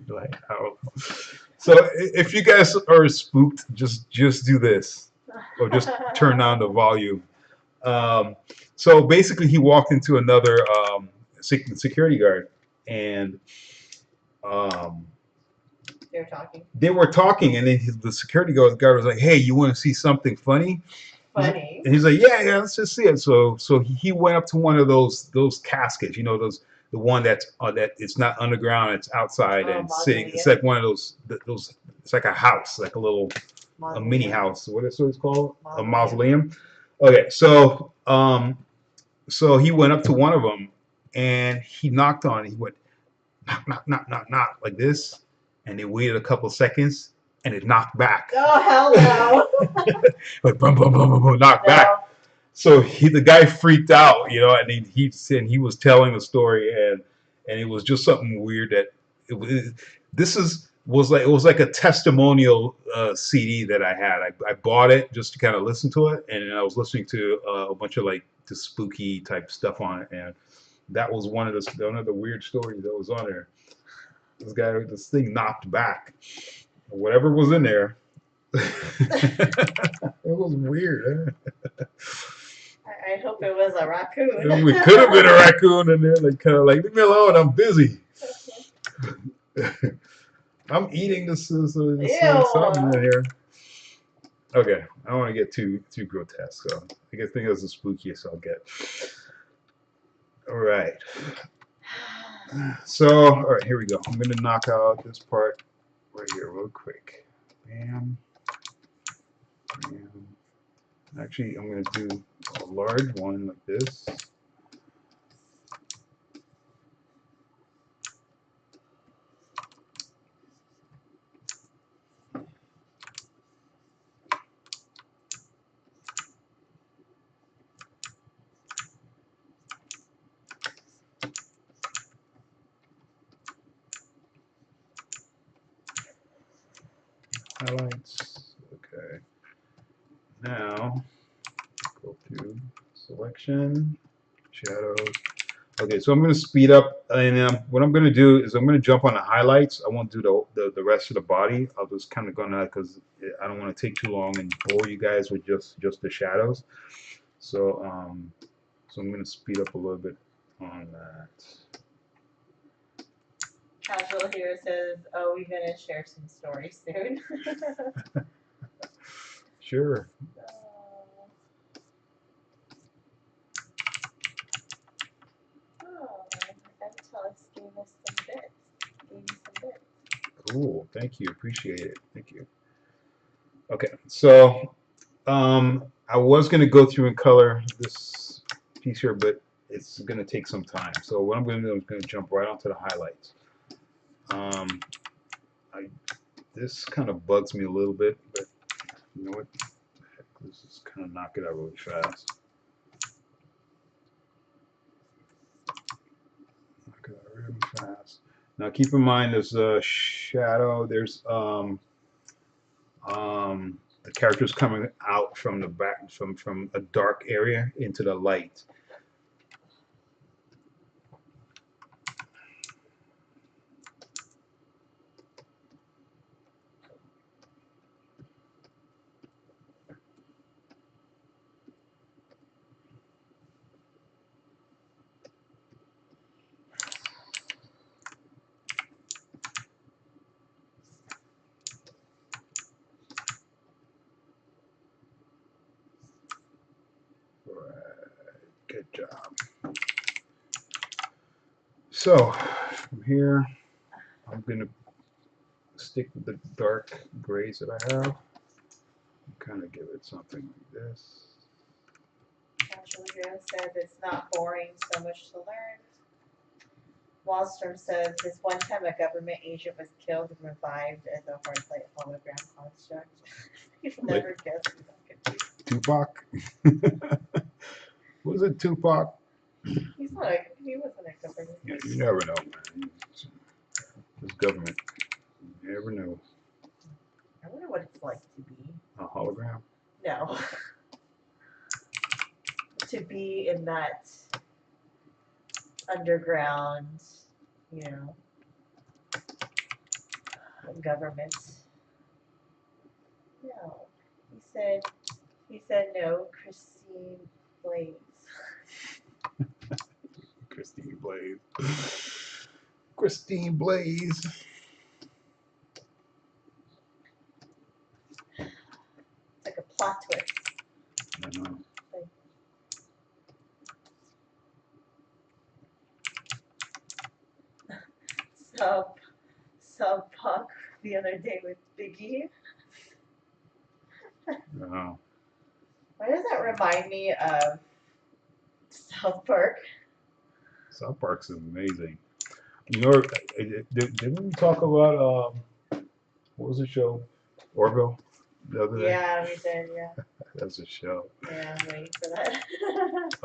Like, I don't know. So if you guys are spooked, just do this, or just turn down the volume. So basically, he walked into another security guard, and they were talking, and then the security guard was like, "Hey, you want to see something funny?" Funny. And he's like, "Yeah, let's just see it." So he went up to one of those caskets, the one that it's not underground, it's outside and sitting. It's like one of those. It's like a house, like a mini house. What is it called? A mausoleum. Okay, so he went up to one of them, and he knocked on it. He went knock, knock, knock, knock, knock, like this, and they waited a couple seconds, and it knocked back. Oh, hell no. Like boom, boom, boom, boom, boom, knocked back. So the guy freaked out, and he said he was telling the story, and it was just something weird that it was like a testimonial CD that I had. I bought it just to kind of listen to it, and I was listening to a bunch of like the spooky type stuff on it, and that was one of the weird stories that was on there. This thing knocked back, whatever was in there. It was weird. I hope it was a raccoon. We could have been a raccoon in there, like kind of like, leave me alone, I'm busy. I'm eating this something in Ew. here. Okay, I don't want to get too grotesque, so I guess think that's the spookiest I'll get. All right. So, all right, here we go. I'm gonna knock out this part right here real quick. Bam, bam. Actually, I'm gonna do a large one like this. Highlights. Okay. Now go to selection, shadows. Okay, so I'm going to speed up, and what I'm going to do is I'm going to jump on the highlights. I won't do the rest of the body. I'll just kind of go on that because I don't want to take too long and bore you guys with just the shadows. So so I'm going to speed up a little bit on that. Casual here says, "Oh, we're gonna share some stories soon." Sure. Oh, Antalis gave us some bits. Gave you some bits. Cool. Thank you. Appreciate it. Thank you. Okay, so I was going to go through and color this piece here, but it's going to take some time. So what I'm going to do is going to jump right onto the highlights. Um, this kind of bugs me a little bit, but you know what? Let's just kind of knock it out really fast. Knock it out really fast. Now keep in mind there's a shadow. There's the characters coming out from the back from a dark area into the light. Good job. So from here, I'm going to stick with the dark grays that I have. Kind of give it something like this. Casual Hero says it's not boring, so much to learn. Wallstrom says this one time a government agent was killed and revived as a hardlight hologram construct. You've never guessed who that could be. Tupac? Was it Tupac? He wasn't a government. Yeah, you never know, man. This government, you never know. I wonder what it's like to be. A hologram? No. To be in that underground, you know, government. No. He said no, Christine Blaze. Christine Blaze. Christine Blaze. It's like a plot twist. I know. Saw Puck the other day with Biggie. No. Why does that remind me of South Park? South Park's amazing. You know, didn't we talk about what was the show? Orville the other day? Yeah, we did, yeah. That's a show. Yeah, I'm waiting for that.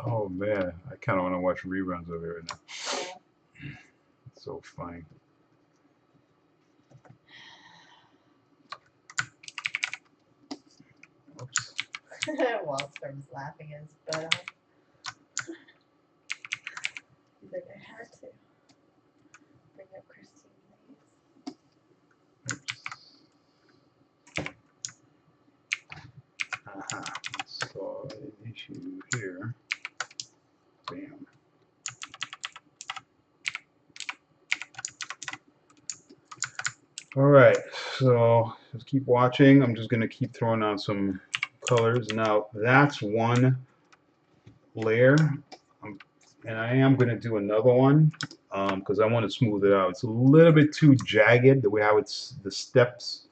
Oh man, I kind of want to watch reruns of it right now. Yeah. It's so funny. Oops. Wallstrom's laughing his butt off. He's like, I had to bring up Christine Blaze. Aha. So an issue here. Bam. All right, so just keep watching. I'm just gonna keep throwing on some colors. Now that's one layer, and I am gonna do another one because I want to smooth it out. It's a little bit too jagged the way how it's the steps,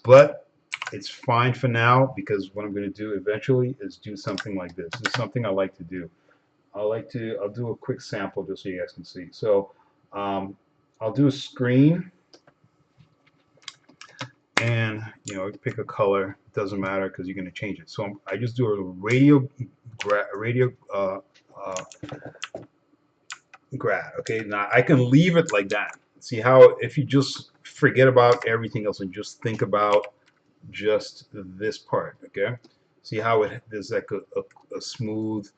but it's fine for now because what I'm gonna do eventually is do something like this. This is something I like to do. I'll do a quick sample just so you guys can see. So I'll do a screen and pick a color. It doesn't matter because you're going to change it. So I just do a radio grad. Okay, now I can leave it like that. See how if you just forget about everything else and just think about just this part. Okay, see how there's like a smooth.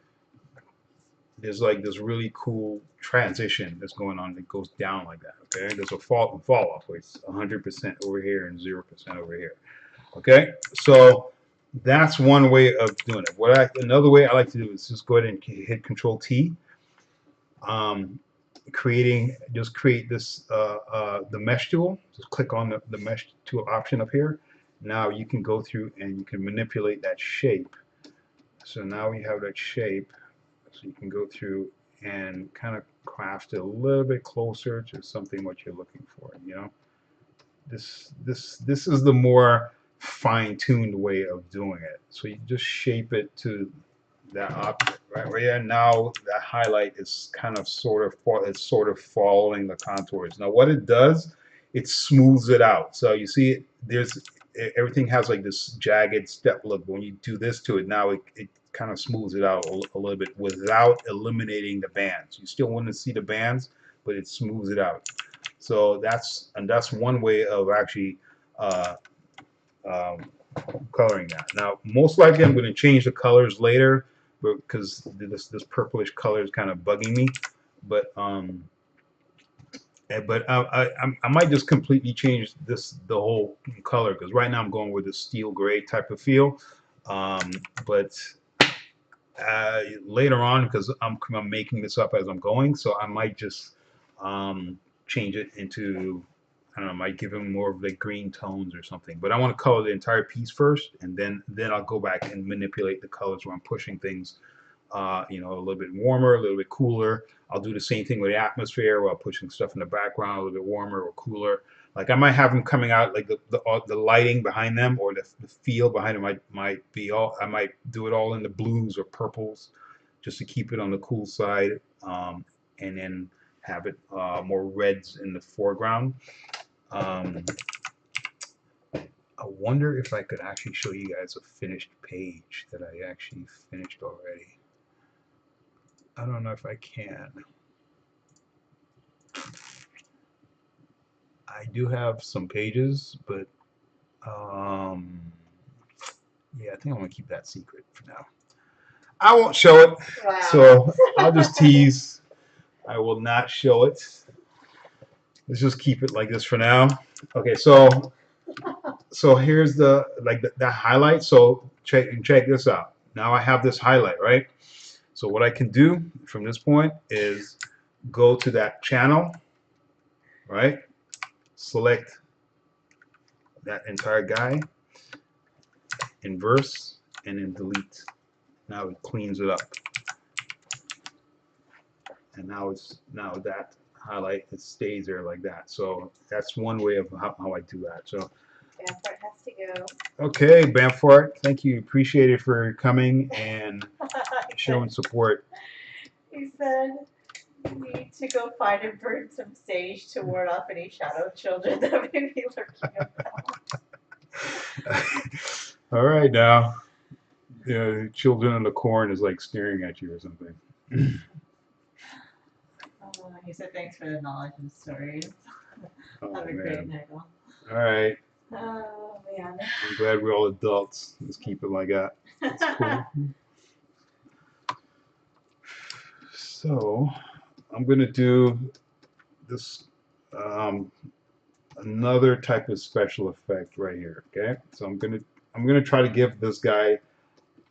There's like this really cool transition that's going on that goes down like that. Okay, there's a fall off where it's 100% over here and 0% over here. Okay, so that's one way of doing it. Another way I like to do is just go ahead and hit Control T, create this the mesh tool. Just click on the mesh tool option up here. Now you can go through and you can manipulate that shape. So now we have that shape. So you can go through and kind of craft it a little bit closer to something what you're looking for. This is the more fine-tuned way of doing it. So you just shape it to that object, right? Right here now, that highlight is kind of it's sort of following the contours. Now, what it does, it smooths it out. So you see, everything has like this jagged step look. When you do this to it, now it kind of smooths it out a little bit without eliminating the bands. You still want to see the bands, but it smooths it out. So that's one way of actually um, coloring that. Now, most likely I'm going to change the colors later because this purplish color is kind of bugging me. But I might just completely change the whole color because right now I'm going with a steel gray type of feel. But later on, because I'm making this up as I'm going, so I might just change it into, I don't know, might give them more of the green tones or something. But I want to color the entire piece first, and then I'll go back and manipulate the colors where I'm pushing things, a little bit warmer, a little bit cooler. I'll do the same thing with the atmosphere while pushing stuff in the background, a little bit warmer or cooler. Like I might have them coming out like the lighting behind them or the feel behind them might be all. I might do it all in the blues or purples, just to keep it on the cool side, and then have it more reds in the foreground. I wonder if I could actually show you guys a finished page that I actually finished already. I don't know if I can. I do have some pages, but yeah, I think I want to keep that secret for now. I won't show it, Wow. so I'll just tease. I will not show it. Let's just keep it like this for now. Okay, so here's the highlight. So check this out. Now I have this highlight, right? So what I can do from this point is go to that channel, right? Select that entire guy, inverse, and then delete. Now it cleans it up. And now that highlight, it stays there like that. So that's one way of how I do that. So Bamford has to go. okay, Bamford, thank you. Appreciate it for coming and showing support. He said, need to go find and burn some sage to ward off any shadow children that may be lurking about. All right, now. Children in the corn is like staring at you or something. He said, thanks for the knowledge and stories. Oh, Have a great night, all. All right. Oh, man. I'm glad we're all adults. Let's keep it like that. That's cool. So I'm going to do this another type of special effect right here. Okay, so I'm gonna try to give this guy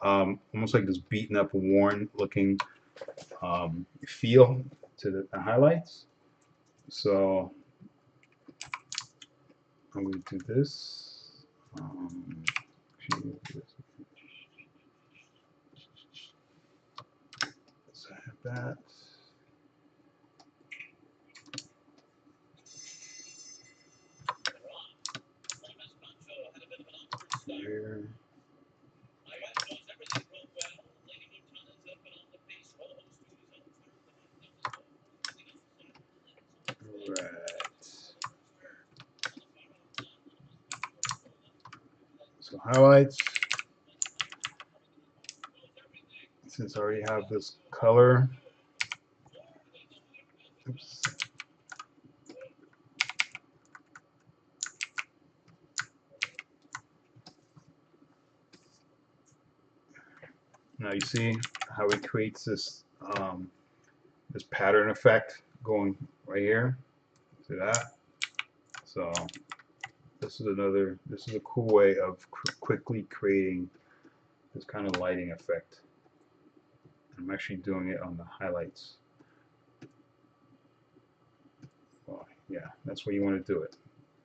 almost like this beaten up, worn looking feel to the highlights. So I'm going to do this. So I have that. Here. Right. So highlights. Since I already have this color. Oops. Now you see how it creates this this pattern effect going right here. See that? So this is a cool way of quickly creating this kind of lighting effect. I'm actually doing it on the highlights. Well, yeah, that's where you want to do it.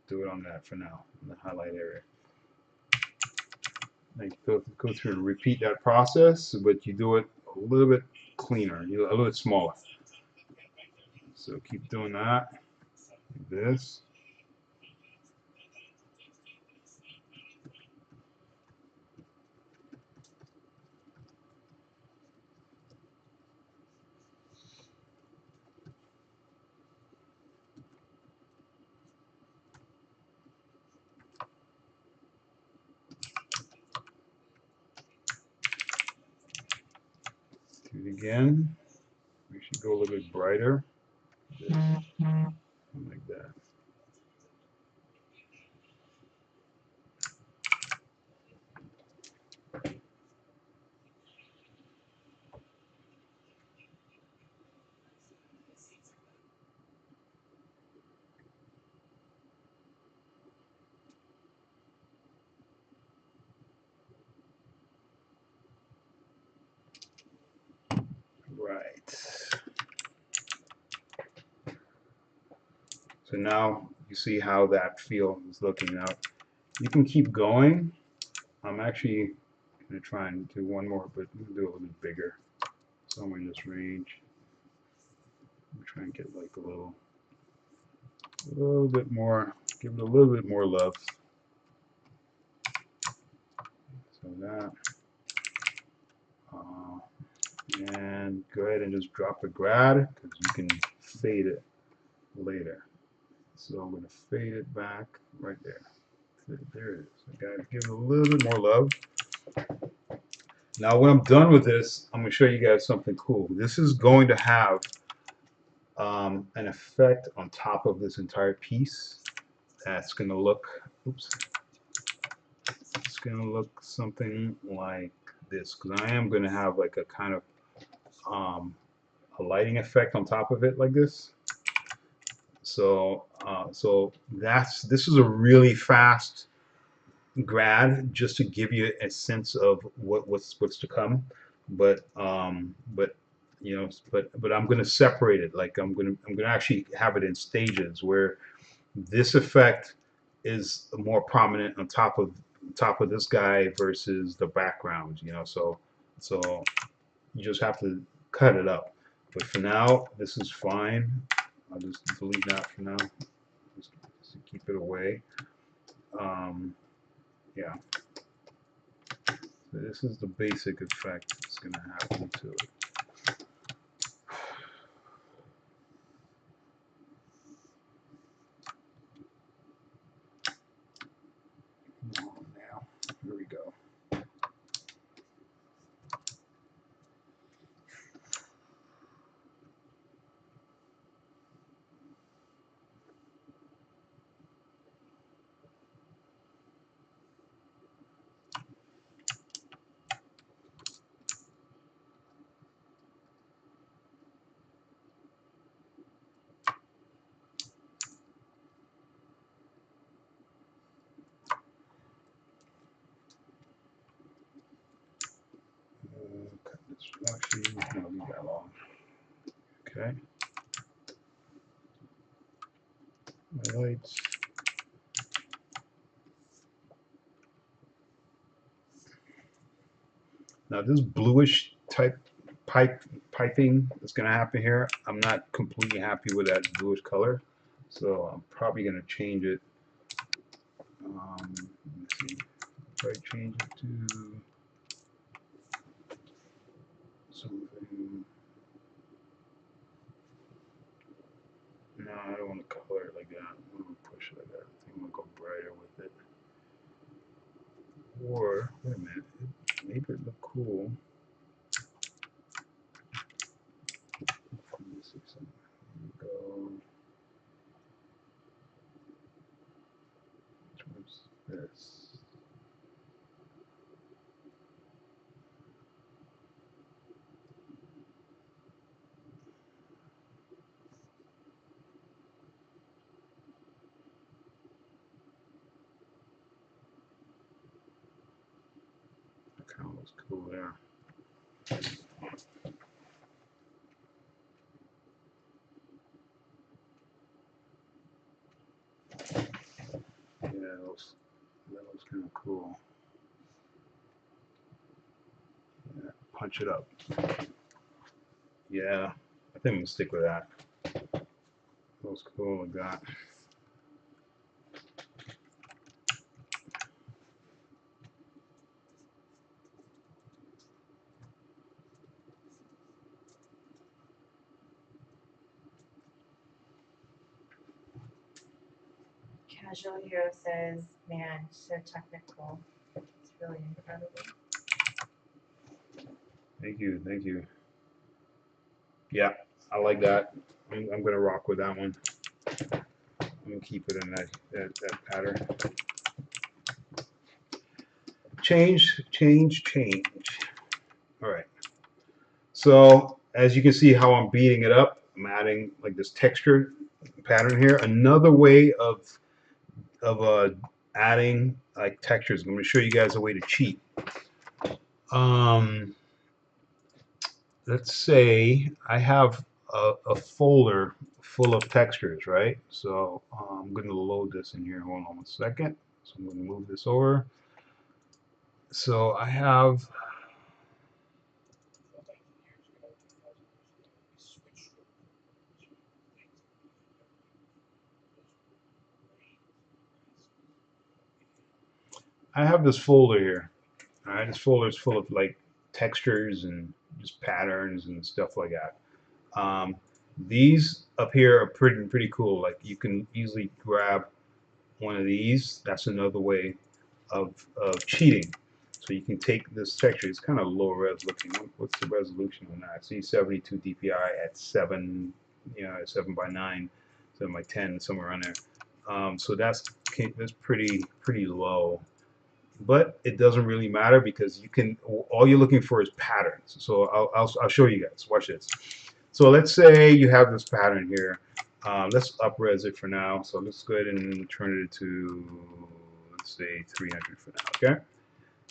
Do it on that for now, in the highlight area. Now you go through and repeat that process, but you do it a little bit cleaner, a little bit smaller. So keep doing that. This. Do it again. We should go a little bit brighter. Like that. Right. So now you see how that feel is looking. Now you can keep going. I'm actually going to try and do one more, but I'm going to do a little bit bigger. Somewhere in this range. I'm trying to get like a little bit more, give it a little bit more love. So that. And go ahead and just drop the grad because you can fade it later. So I'm going to fade it back right there. There it is. I got to give it a little bit more love. Now when I'm done with this, I'm going to show you guys something cool. This is going to have an effect on top of this entire piece. That's going to look, oops, it's going to look something like this because I am going to have like a kind of a lighting effect on top of it like this. So this is a really fast grad just to give you a sense of what's to come. But you know, but I'm going to separate it. Like I'm going to actually have it in stages where this effect is more prominent on top of this guy versus the background. You know, so you just have to cut it up. But for now, this is fine. I'll just delete that for now. Just keep it away. Yeah. So this is the basic effect that's going to happen to it. Now, here we go. Let's actually no, leave that alone. Okay. Highlights. Now this bluish type piping that's going to happen here, I'm not completely happy with that bluish color, so I'm probably going to change it. Let's see, if I change it to something. No, I don't want to color it like that. I'm going to push it like that. I think I'm going to go brighter with it. Or, wait a minute, maybe it look cool. Let me see something. Go towards this. That kind of looks cool there. Yeah, that looks kind of cool. Yeah, punch it up. Yeah, I think I'm gonna stick with that. Looks cool like that. Casual Hero says, man, so technical. It's really incredible. Thank you, thank you. Yeah, I like that. I'm gonna rock with that one. I'm gonna keep it in that pattern. Change. All right. So as you can see how I'm beating it up, I'm adding like this texture pattern here. Another way of adding like textures. I'm going to show you guys a way to cheat. Um, let's say I have a folder full of textures, right? So I'm going to load this in here. Hold on one second. So I'm going to move this over. So I have this folder here. All right, this folder is full of like textures and just patterns and stuff like that. These up here are pretty cool. Like you can easily grab one of these. That's another way of cheating. So you can take this texture. It's kind of low res looking. What's the resolution on that? I see 72 dpi at 7, 7 by 9, 7 by 10, somewhere around there. So that's pretty low. But it doesn't really matter because you can. All you're looking for is patterns. So I'll show you guys. Watch this. So let's say you have this pattern here. Let's up-res it for now. So let's go ahead and turn it to, let's say 300 for now, okay?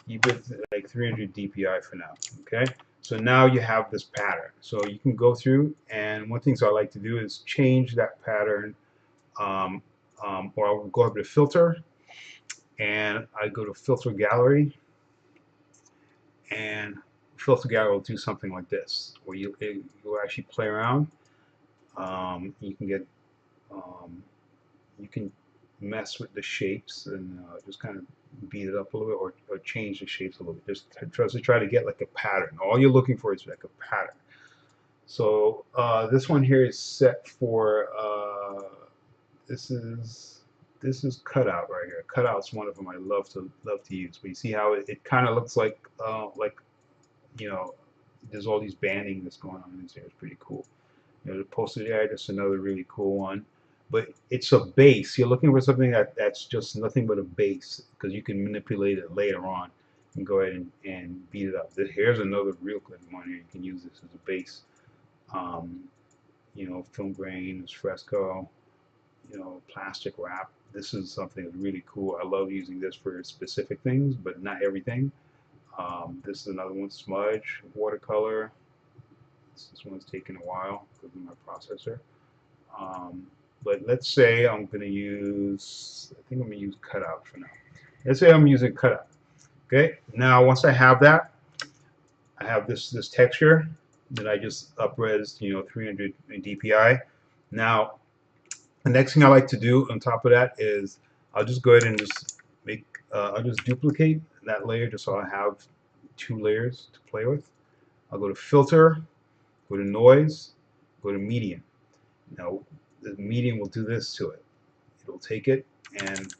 You get like 300 dpi for now, okay? So now you have this pattern. So you can go through, and one thing I like to do is change that pattern, or I'll go over to filter, and I go to filter gallery, and filter gallery will do something like this, where you'll actually play around. You can get you can mess with the shapes and just kind of beat it up a little bit, or change the shapes a little bit, just to try to get like a pattern. All you're looking for is like a pattern. So this one here is set for this is cutout right here. Cutout's one of them I love to use. But you see how it kind of looks like you know there's all these banding that's going on in here. It's pretty cool. The postage area, that's another really cool one. But it's a base. You're looking for something that's just nothing but a base, because you can manipulate it later on and go ahead and beat it up. Here's another real good one here. You can use this as a base. Um, film grain, fresco, plastic wrap. This is something that's really cool. I love using this for specific things, but not everything. This is another one, smudge, watercolor. This one's taking a while because of my processor. Um, but let's say I'm going to use, I think I'm going to use cutout for now. Let's say I'm using cutout. Okay, now once I have that, I have this texture that I just up-resed, 300 dpi. Now, the next thing I like to do on top of that is I'll just go ahead and just I'll just duplicate that layer just so I have two layers to play with. I'll go to filter, go to noise, go to medium. Now, the medium will do this to it. It'll take it and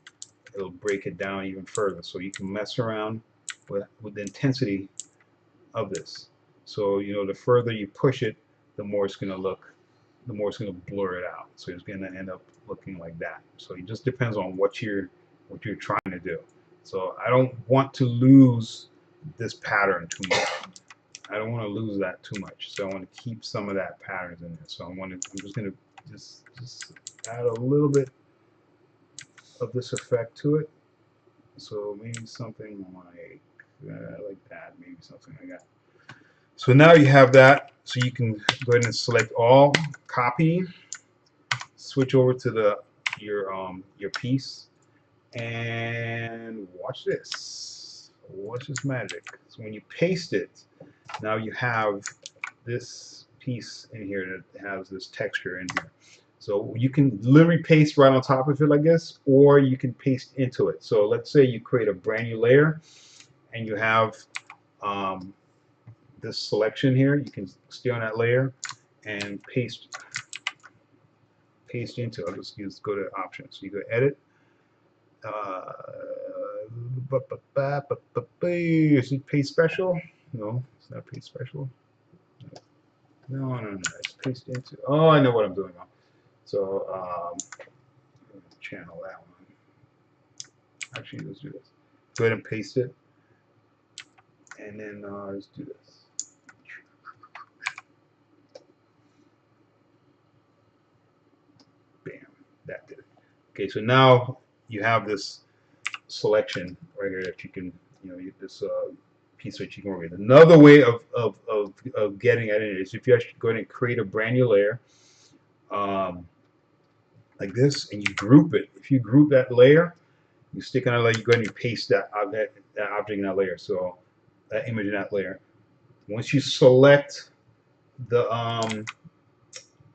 it'll break it down even further. So you can mess around with the intensity of this. So, the further you push it, the more it's going to look, the more it's going to blur it out. So it's going to end up looking like that. So it just depends on what you're trying to do. So I don't want to lose this pattern too much. I don't want to lose that too much. So I want to keep some of that patterns in there. So I'm just going to just add a little bit of this effect to it. So maybe something like that. Maybe something like that. So now you have that. So you can go ahead and select all, copy, switch over to your piece, and watch this. Watch this magic. So when you paste it, now you have this piece in here that has this texture in here. So you can literally paste right on top of it like this, or you can paste into it. So let's say you create a brand new layer and you have this selection here. You can stay on that layer and paste into it. I'll just go to options. So you go edit. Is it paste special? No, it's not paste special. No, it's paste into. Oh, I know what I'm doing now. So channel that one. Actually, let's do this. Go ahead and paste it, and then let's do this. Bam, that did it. Okay, so now you have this selection right here that you can, this piece that you can work with. Another way of getting at it is if you actually go ahead and create a brand new layer like this, and you group it. If you group that layer, you stick on a layer, you go ahead and you paste that object in that layer. So that image in that layer. Once you select the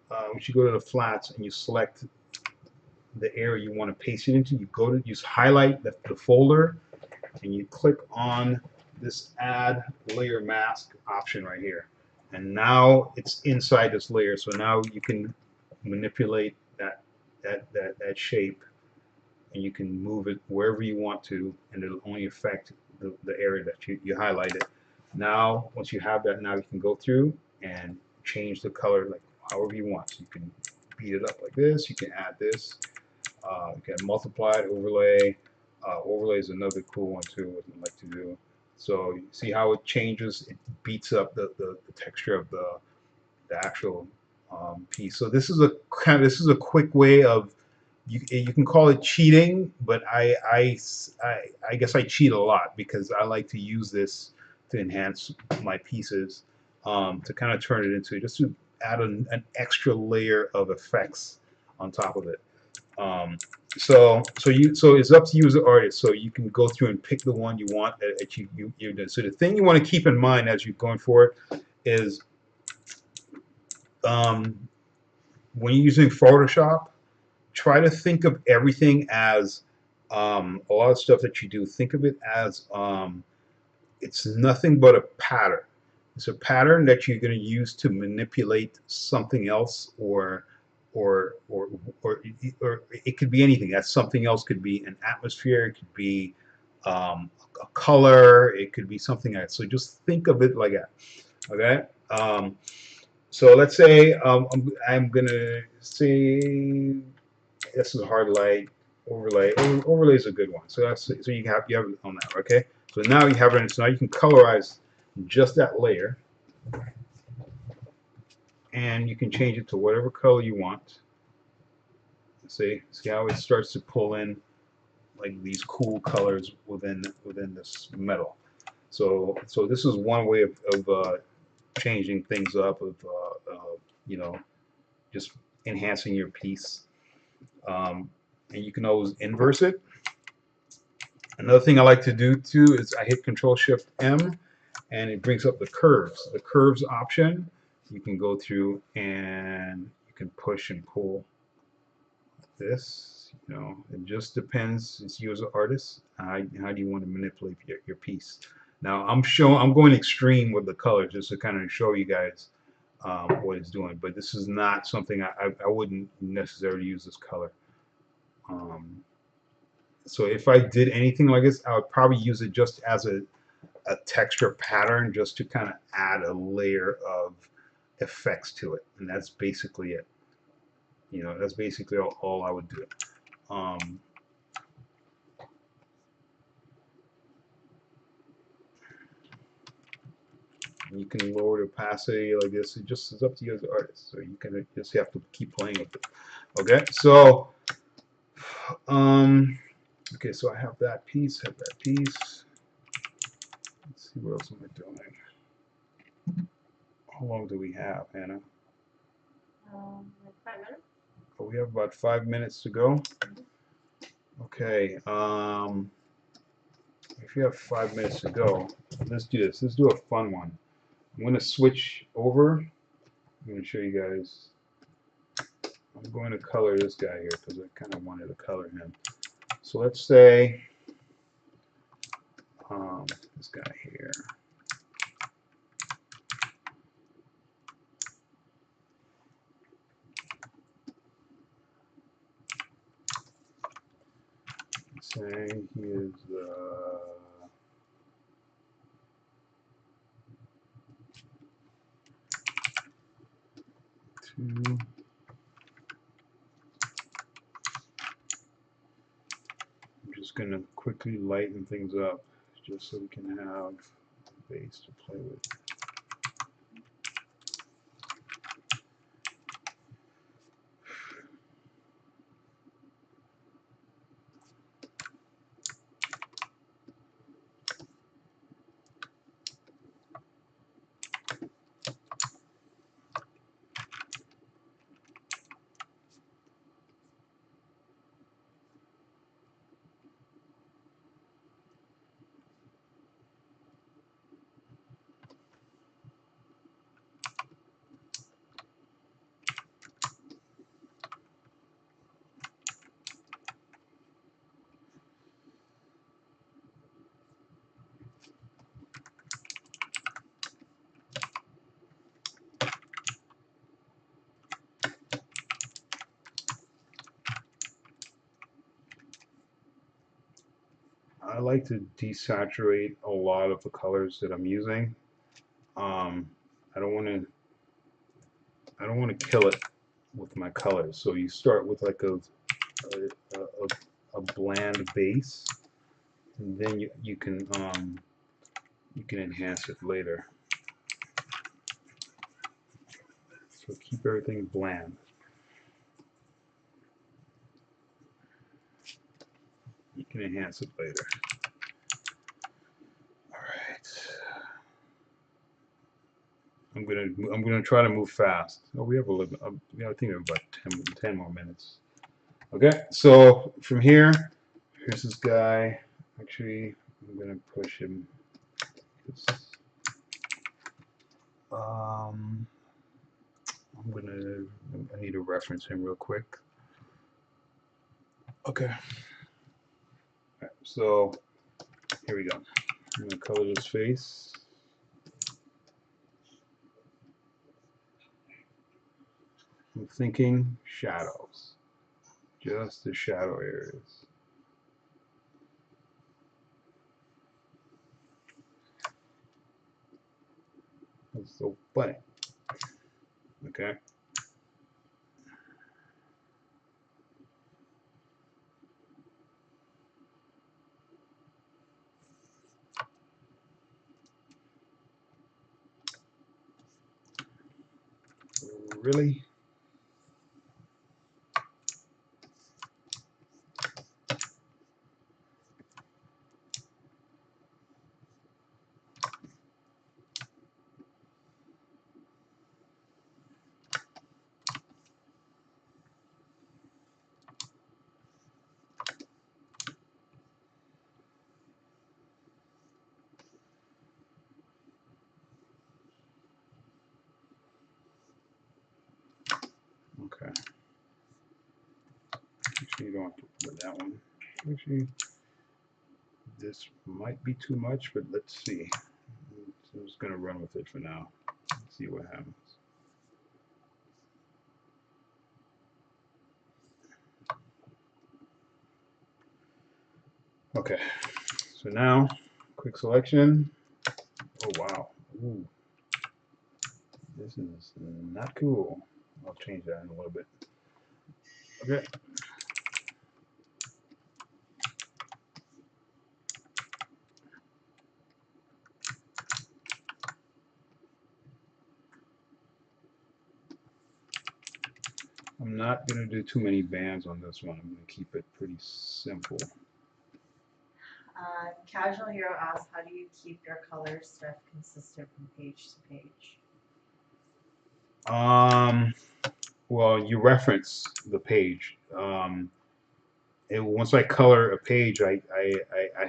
once you go to the flats and you select the area you want to paste it into, you just highlight the folder and you click on this add layer mask option right here, and now it's inside this layer. So now you can manipulate that shape, and you can move it wherever you want to, and it'll only affect the area that you highlighted. Now once you have that, now you can go through and change the color like however you want. So you can beat it up like this, you can add this, you can multiply it, overlay. Overlay is another cool one too, what I like to do. So you see how it changes, it beats up the texture of the actual piece. So this is a quick way of, you can call it cheating, but I guess I cheat a lot because I like to use this to enhance my pieces, to kind of turn it into, just to add an extra layer of effects on top of it. So it's up to you as an artist. So you can go through and pick the one you want that you're doing. So the thing you want to keep in mind as you're going forward is, when you're using Photoshop, try to think of everything as, a lot of stuff that you do, think of it as, it's nothing but a pattern. It's a pattern that you're going to use to manipulate something else, or, or, or, or it could be anything. That something else could be an atmosphere, it could be a color, it could be something else. So just think of it like that. Okay. So let's say I'm gonna say this is a hard light overlay. Overlay is a good one. So you have it on that. Okay. So now you have it. So now you can colorize just that layer, and you can change it to whatever color you want. See how it starts to pull in like these cool colors within this metal. So this is one way of changing things up, you know, just enhancing your piece. And you can always inverse it. Another thing I like to do too is I hit Control Shift M, and it brings up the curves. The curves option, you can go through and you can push and pull this. You know, it just depends. It's you as an artist. How do you want to manipulate your piece? Now I'm going extreme with the colors just to kind of show you guys what it's doing. But this is not something I wouldn't necessarily use this color. Um, so if I did anything like this, I would probably use it just as a texture pattern, just to kind of add a layer of effects to it, and that's basically it. You know, that's basically all I would do. Um, you can lower the opacity like this. It just is up to you as an artist. So you can just have to keep playing with it. Okay, so um, okay, so I have that piece. Have that piece. Let's see, what else am I doing? How long do we have, Hannah? Like 5 minutes. Oh, we have about 5 minutes to go. Okay. If you have 5 minutes to go, let's do this. Let's do a fun one. I'm going to switch over. I'm going to show you guys. I'm going to color this guy here because I kind of wanted to color him. So let's say this guy here. Say he is 2. I'm just going to quickly lighten things up just so we can have base to play with. I like to desaturate a lot of the colors that I'm using. Um, I don't want to. I don't want to kill it with my colors. So you start with like a bland base, and then you can enhance it later. So keep everything bland. You can enhance it later. All right. I'm gonna try to move fast. Oh, we have a little. Yeah, I think we have about 10 more minutes. Okay. So from here, here's this guy. Actually, I'm gonna push him. Um, I need to reference him real quick. Okay. Right, so here we go. I'm gonna color this face. I'm thinking shadows, just the shadow areas. That's so funny. Okay. Really? Okay. Actually, you don't have to put that one. Actually, this might be too much, but let's see. So I'm just gonna run with it for now. See what happens. Okay. So now, quick selection. Oh wow. Ooh, this is not cool. I'll change that in a little bit. Okay. I'm not going to do too many bands on this one. I'm going to keep it pretty simple. Casual Hero asks, how do you keep your color stuff consistent from page to page? Well, you reference the page. Once I color a page, I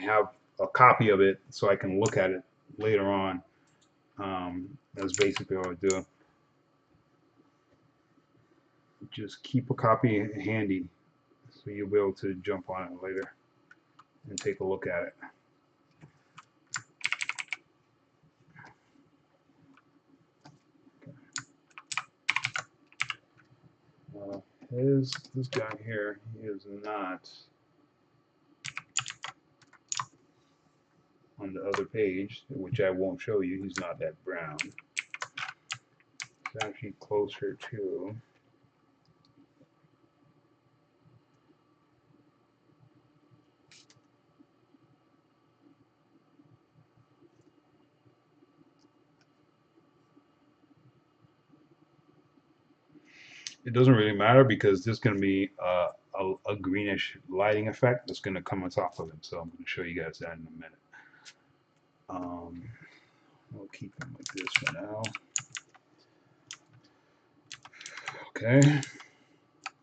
have a copy of it so I can look at it later on. That's basically what I do. Just keep a copy handy so you'll be able to jump on it later and take a look at it. This guy here, he is not on the other page, which I won't show you. He's not that brown. It's actually closer to. It doesn't really matter because there's going to be a greenish lighting effect that's going to come on top of it. So I'm going to show you guys that in a minute. We'll keep them like this for now. Okay.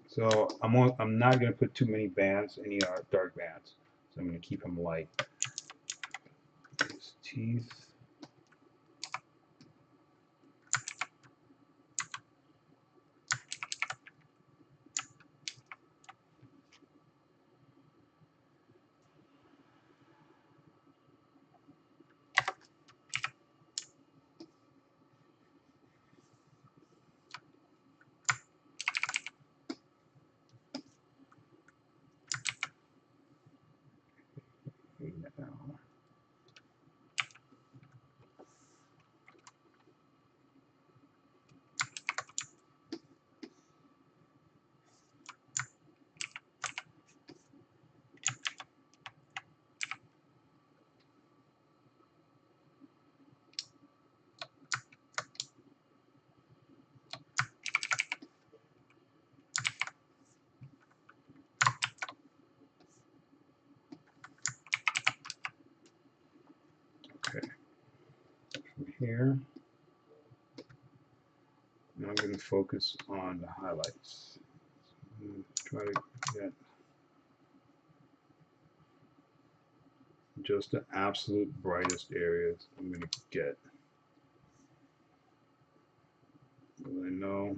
So I'm not going to put too many bands, any dark bands. So I'm going to keep them light. His teeth. Okay. From here, now I'm going to focus on the highlights. Try to get just the absolute brightest areas I'm going to get. I know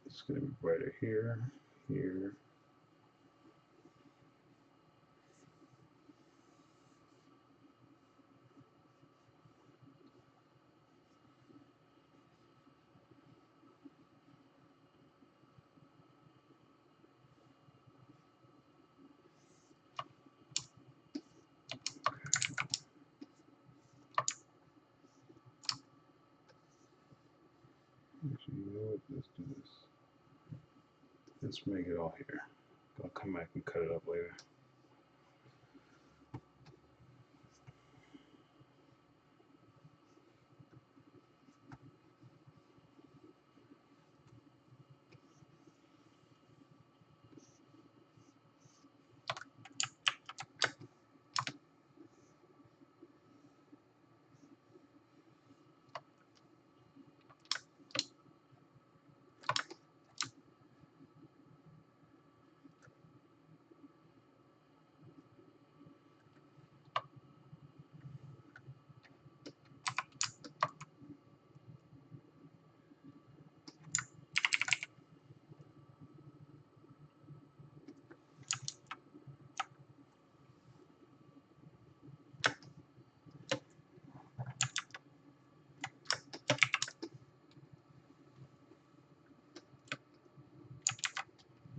it's going to be brighter here, here. Actually, you know what? Let's do this. Let's make it all here. I'll come back and cut it up later.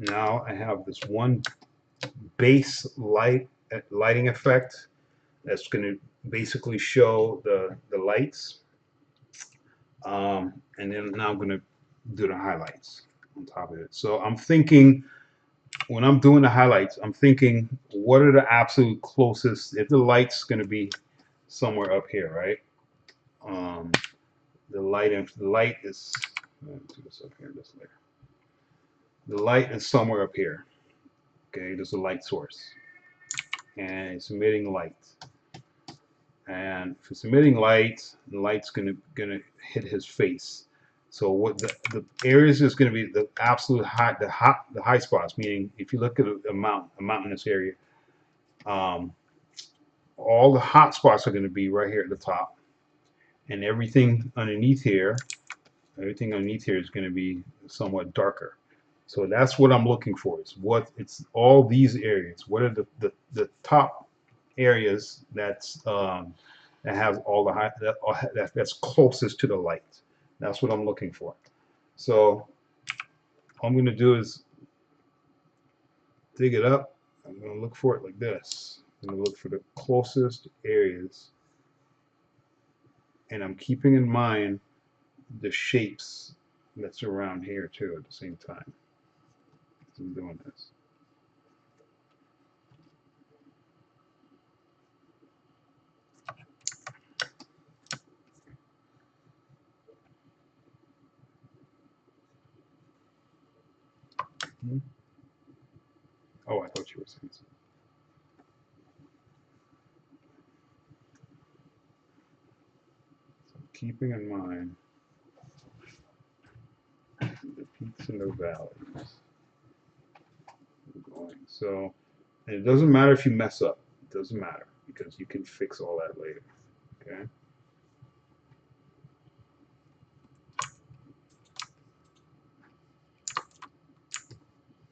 Now I have this one base lighting effect that's going to basically show the lights. And then now I'm going to do the highlights on top of it. So I'm thinking, when I'm doing the highlights, I'm thinking, what are the absolute closest, if the light's going to be somewhere up here, right? Um, the light is, let's do this up here, this layer. The light is somewhere up here. Okay, there's a light source, and it's emitting light. And if it's emitting light, the light's gonna hit his face. So what the areas is going to be the absolute high spots. Meaning, if you look at a mountainous area, um, all the hot spots are going to be right here at the top, and everything underneath here is going to be somewhat darker. So that's what I'm looking for. It's all these areas. What are the top areas that have all the that's closest to the light. That's what I'm looking for. So all I'm going to do is dig it up. I'm going to look for it like this. I'm going to look for the closest areas, and I'm keeping in mind the shapes that's around here too at the same time as I'm doing this. Oh, I thought you were saying something. So keeping in mind the peaks and the valleys. Going. So, and it doesn't matter if you mess up. It doesn't matter because you can fix all that later. Okay.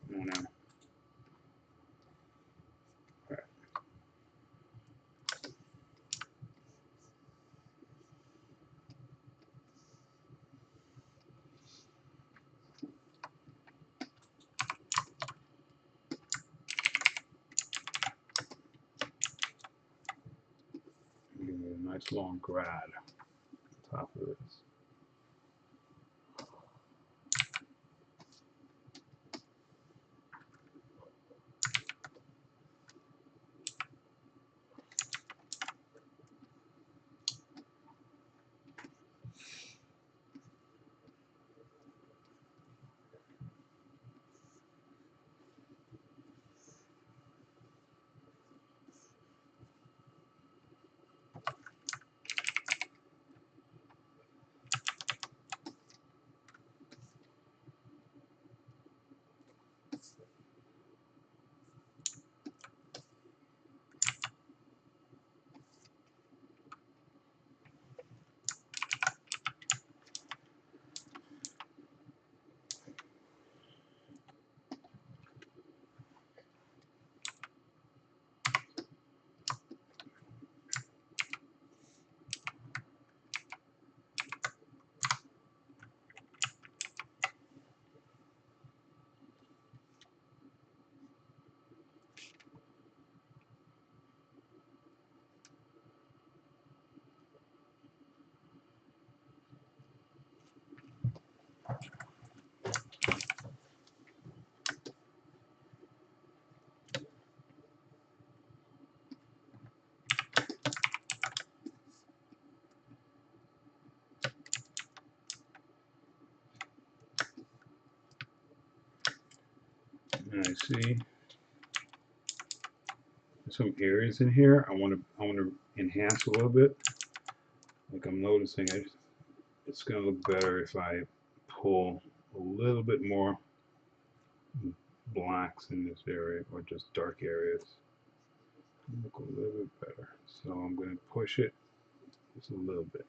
No, no. All right. Give me a nice long grad on top of this. And I see some areas in here I want to enhance a little bit. Like I'm noticing it's going to look better if I pull a little bit more blacks in this area or just dark areas. Look a little bit better. So I'm going to push it just a little bit.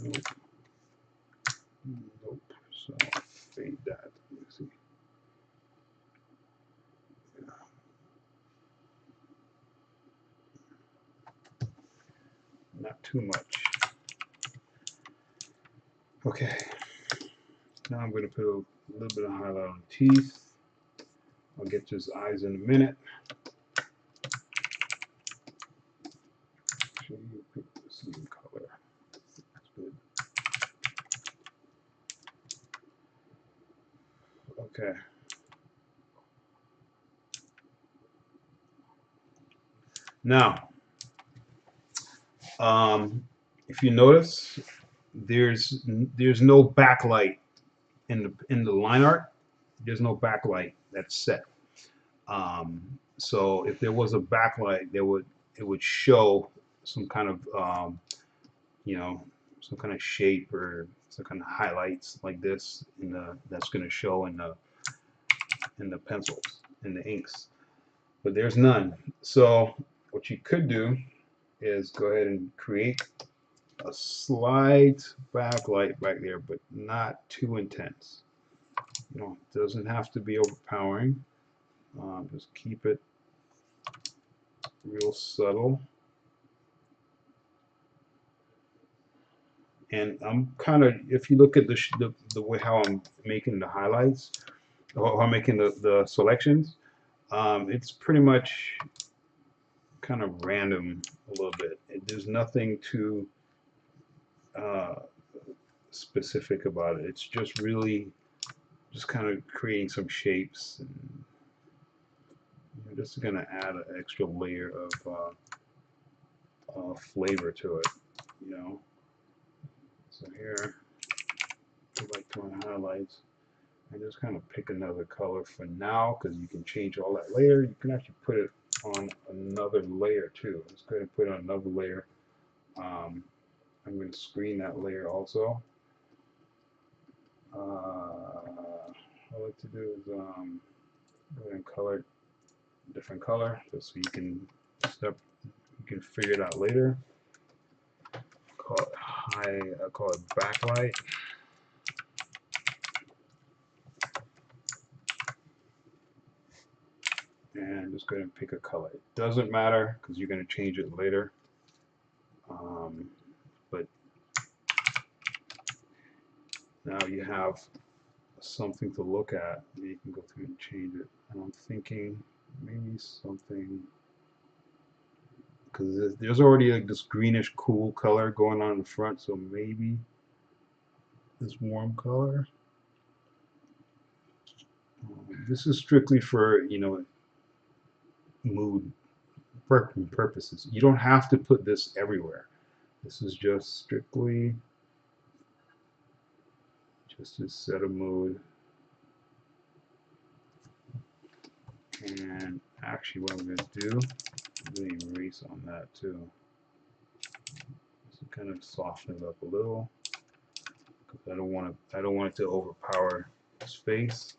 Nope. not too much. Okay, now I'm going to put a little bit of highlight on the teeth. I'll get to his eyes in a minute. Should we pick the same color? That's good. Okay. Now, if you notice, there's no backlight in the line art. There's no backlight that's set. So if there was a backlight, it would show some kind of you know, some kind of shape or some kind of highlights like this in the that's going to show in the pencils, in the inks. But there's none. So what you could do is go ahead and create a slight backlight back there, but not too intense. You know, it doesn't have to be overpowering. Just keep it real subtle. And I'm kind of, if you look at the way how I'm making the highlights, or how I'm making the selections, it's pretty much kind of random a little bit. There's nothing too uh, specific about it. It's just really just kind of creating some shapes, and I'm just going to add an extra layer of flavor to it, you know. So here, go back to my highlights. I just kind of pick another color for now, because you can change all that layer. You can actually put it on another layer too. Let's go ahead and put it on another layer. I'm going to screen that layer also. What I like to do is go ahead and color different color, just so you can figure it out later. Call it I call it backlight. And just go ahead and pick a color. It doesn't matter because you're going to change it later. But now you have something to look at. You can go through and change it. And I'm thinking maybe something, because there's already like this greenish cool color going on in the front, so maybe this warm color. This is strictly for, you know, mood purposes. You don't have to put this everywhere. This is just strictly just to set a mood. And actually what I'm going to do, I'm going to erase on that too. Just to kind of soften it up a little, because I don't want it to overpower his face.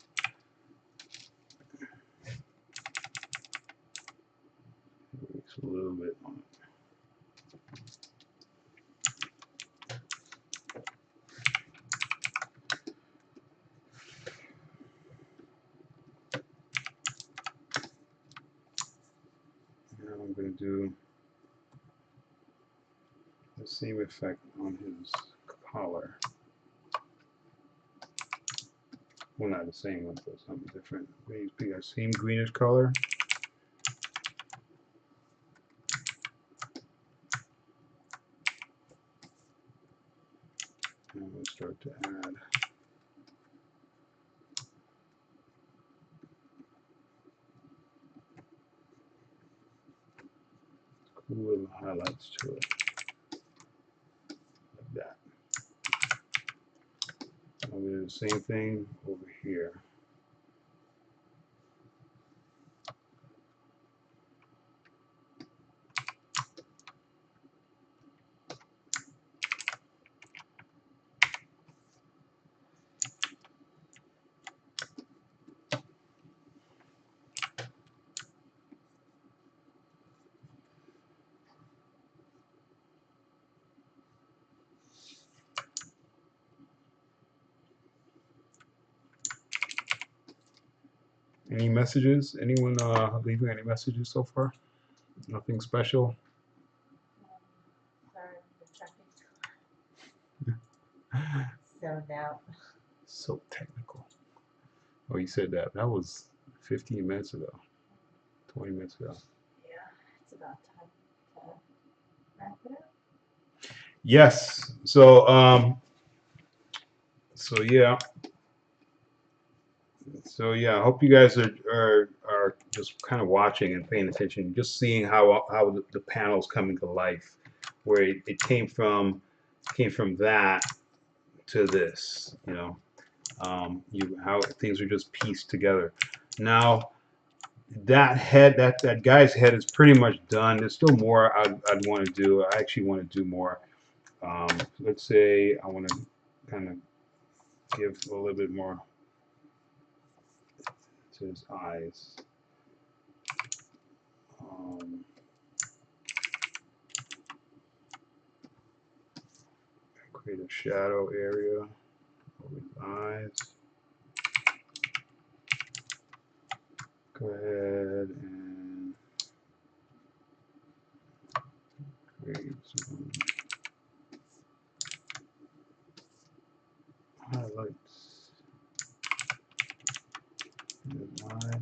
Erase a little bit on it. Now I'm going to do the same effect on his collar. Well, not the same one, but something different. We pick our same greenish color. And we'll start to add cool little highlights to it, like that. I'll do the same thing over here. Any messages? Anyone leaving any messages so far? Nothing special? Sorry, So now, So technical. Oh, you said that. That was 15 minutes ago, 20 minutes ago. yeah, it's about time to wrap it up. Yes. So yeah. So yeah, I hope you guys are just kind of watching and paying attention, just seeing how the panels coming to life, where it came from that to this, you know, you how things are just pieced together. Now that head, that guy's head is pretty much done. There's still more I'd want to do. I actually want to do more. Let's say I want to kind of give a little bit more to his eyes. Um, Create a shadow area over his eyes. Go ahead and create some highlights in his eye.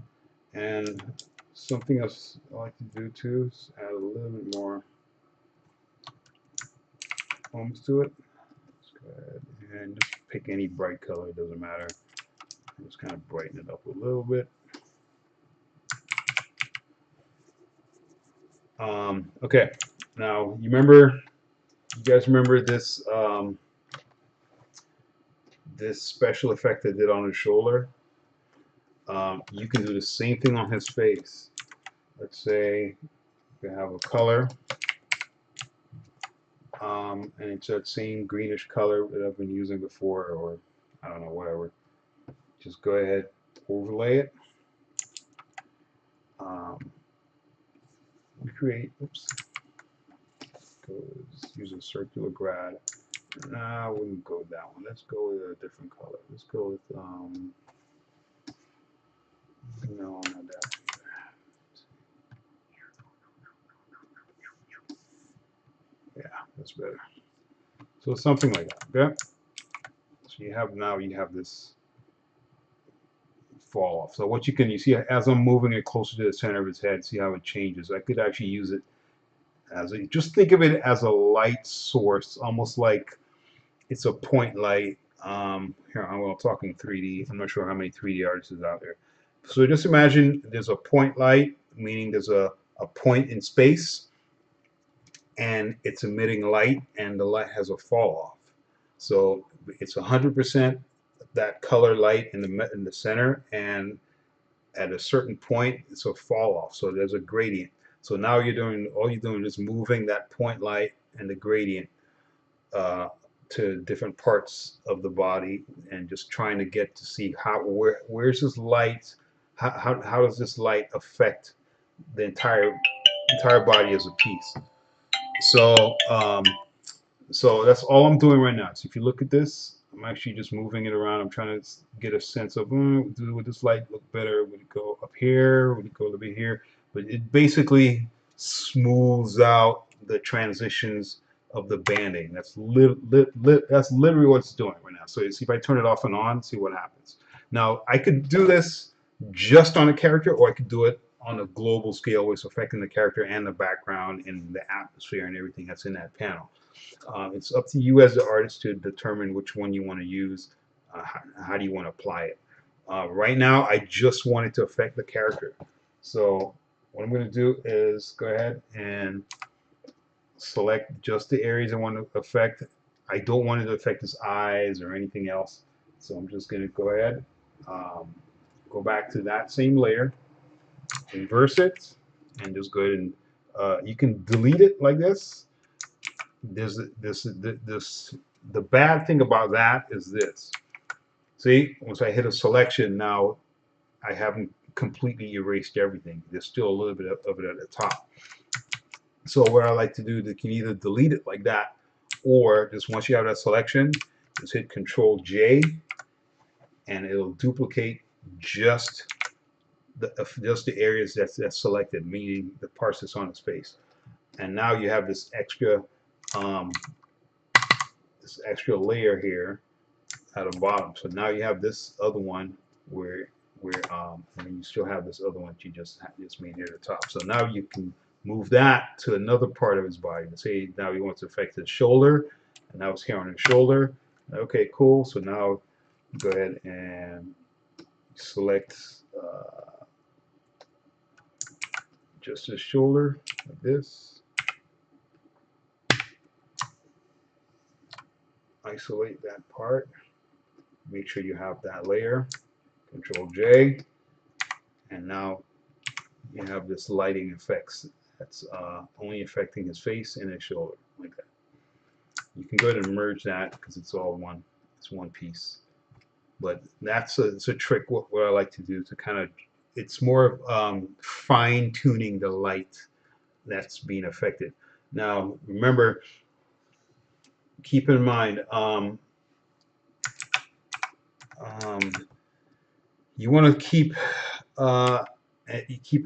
And something else I like to do too is add a little bit more oomph to it. Let's go ahead and just pick any bright color, it doesn't matter. Just kind of brighten it up a little bit. Okay, now you guys remember this this special effect I did on his shoulder? You can do the same thing on his face. Let's say we have a color, and it's that same greenish color that I've been using before, or I don't know, whatever. Just go ahead, overlay it. Um, Recreate. Oops. Use a circular grad. Nah, I wouldn't go with that one. Let's go with a different color. Let's go with no, not that. Yeah, that's better. So something like that. Okay. So you have this fall off. So what you see as I'm moving it closer to the center of his head, see how it changes. I could actually use it as just think of it as a light source, almost like it's a point light. Here, I'm talking 3D. I'm not sure how many 3D artists is out there. So just imagine there's a point light, meaning there's a point in space, and it's emitting light, and the light has a fall off. So it's 100% that color light in the center, and at a certain point, it's a fall off. So there's a gradient. So now all you're doing is moving that point light and the gradient uh, to different parts of the body, and just trying to get to see where's this light, how does this light affect the entire body as a piece. So so that's all I'm doing right now. So if you look at this, I'm actually just moving it around. I'm trying to get a sense of would this light look better? Would it go up here? Would it go a little bit here? But it basically smooths out the transitions of the banding. That's literally what it's doing right now. So see if I turn it off and on, see what happens. Now I could do this just on a character, or I could do it on a global scale, where it's affecting the character and the background and the atmosphere and everything that's in that panel. It's up to you as the artist to determine which one you want to use. How do you want to apply it? Right now, I just want it to affect the character. So what I'm going to do is go ahead and select just the areas I want to affect. I don't want it to affect his eyes or anything else. So I'm just going to go ahead, um, go back to that same layer, inverse it, and just go ahead and you can delete it like this. The bad thing about that is this. See, once I hit a selection, now I haven't completely erased everything. There's still a little bit of it at the top. So what I like to do, you can either delete it like that, or just once you have that selection, just hit Control J, and it'll duplicate just the areas that's selected, meaning the parts that's on his face. And now you have this extra um, this extra layer here at the bottom. So now you have this other one and you still have this other one that you just made near the top. So now you can move that to another part of his body. Let's say now you want to affect his shoulder, and now it's here on his shoulder. Okay, cool. So now go ahead and select just his shoulder like this. Isolate that part. Make sure you have that layer. Control J, and now you have this lighting effects that's only affecting his face and his shoulder like that. You can go ahead and merge that because it's all one. It's one piece. But it's a trick. What I like to do to kind of it's more fine tuning the light that's being affected. Now remember, keep in mind you want to keep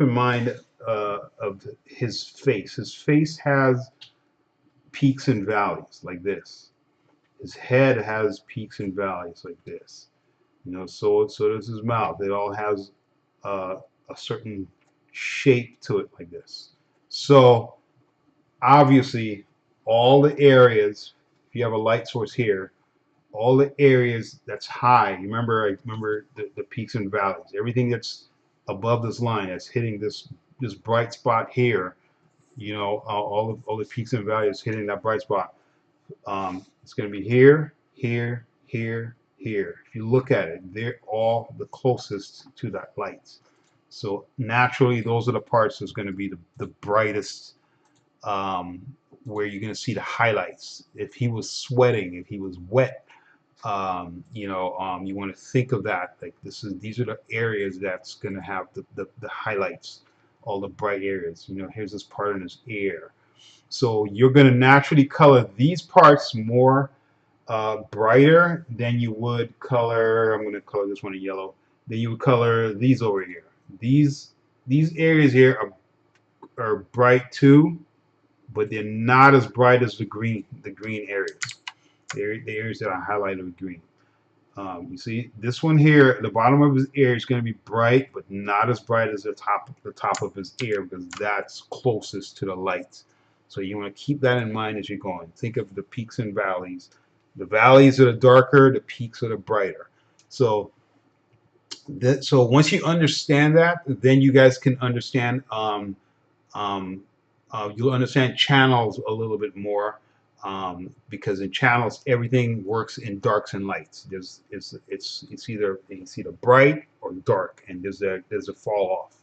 in mind of his face. His face has peaks and valleys like this. His head has peaks and valleys like this. You know, so does his mouth. It all has uh, a certain shape to it like this. So obviously, all the areas, if you have a light source here, all the areas that's high. I remember the peaks and valleys. Everything that's above this line, that's hitting this bright spot here. You know, all the peaks and values hitting that bright spot. It's going to be here, here, here, here. If you look at it, they're all the closest to that light. So naturally, those are the parts that's going to be the brightest, where you're going to see the highlights. If he was sweating, if he was wet, you want to think of that. Like these are the areas that's going to have the highlights, all the bright areas. You know, here's this part in his ear. So you're going to naturally color these parts more brighter than you would color. I'm going to color this one in yellow. Then you would color these over here. These areas here are bright too, but they're not as bright as the green areas. The areas that are highlighted with green. You see this one here, the bottom of his ear is going to be bright, but not as bright as the top of his ear because that's closest to the light. So you want to keep that in mind as you're going. Think of the peaks and valleys. The valleys are the darker, the peaks are the brighter. So once you understand that, then you guys can understand. You'll understand channels a little bit more. Because in channels everything works in darks and lights. It's either bright or dark, and there's a fall off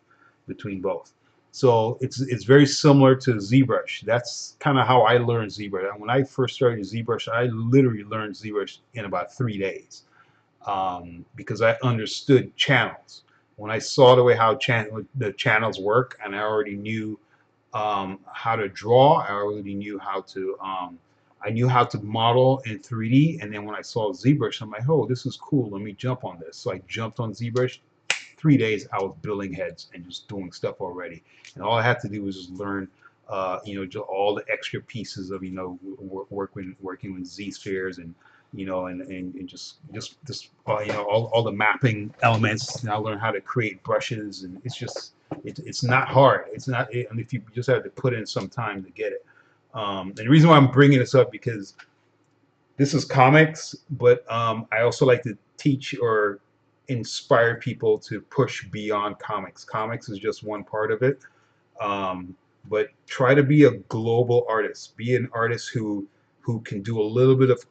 between both. So it's very similar to ZBrush. That's kind of how I learned ZBrush. When I first started ZBrush, I literally learned ZBrush in about 3 days, because I understood channels. When I saw the way how the channels work, and I already knew how to draw. I already knew how to I knew how to model in 3D, and then when I saw ZBrush, I'm like, oh, this is cool. Let me jump on this. So I jumped on ZBrush. 3 days, I was building heads and just doing stuff already. And all I had to do was just learn, just all the extra pieces of, working with Z spheres and, and just all the mapping elements. And I learned how to create brushes, and it's not hard. It's not, and if you just have to put in some time to get it. And the reason why I'm bringing this up because this is comics, but I also like to teach or inspire people to push beyond comics. Comics is just one part of it, but try to be a global artist. Be an artist who can do a little bit of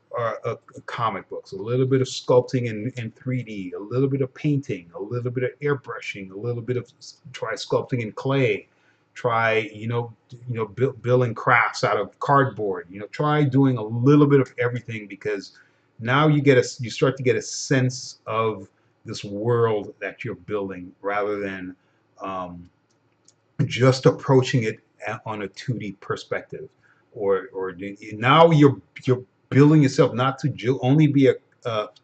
comic books, a little bit of sculpting in 3D, a little bit of painting, a little bit of airbrushing, a little bit of try sculpting in clay. Try building crafts out of cardboard. Try doing a little bit of everything, because now you start to get a sense of this world that you're building, rather than just approaching it on a 2D perspective, or now you're building yourself not to only be a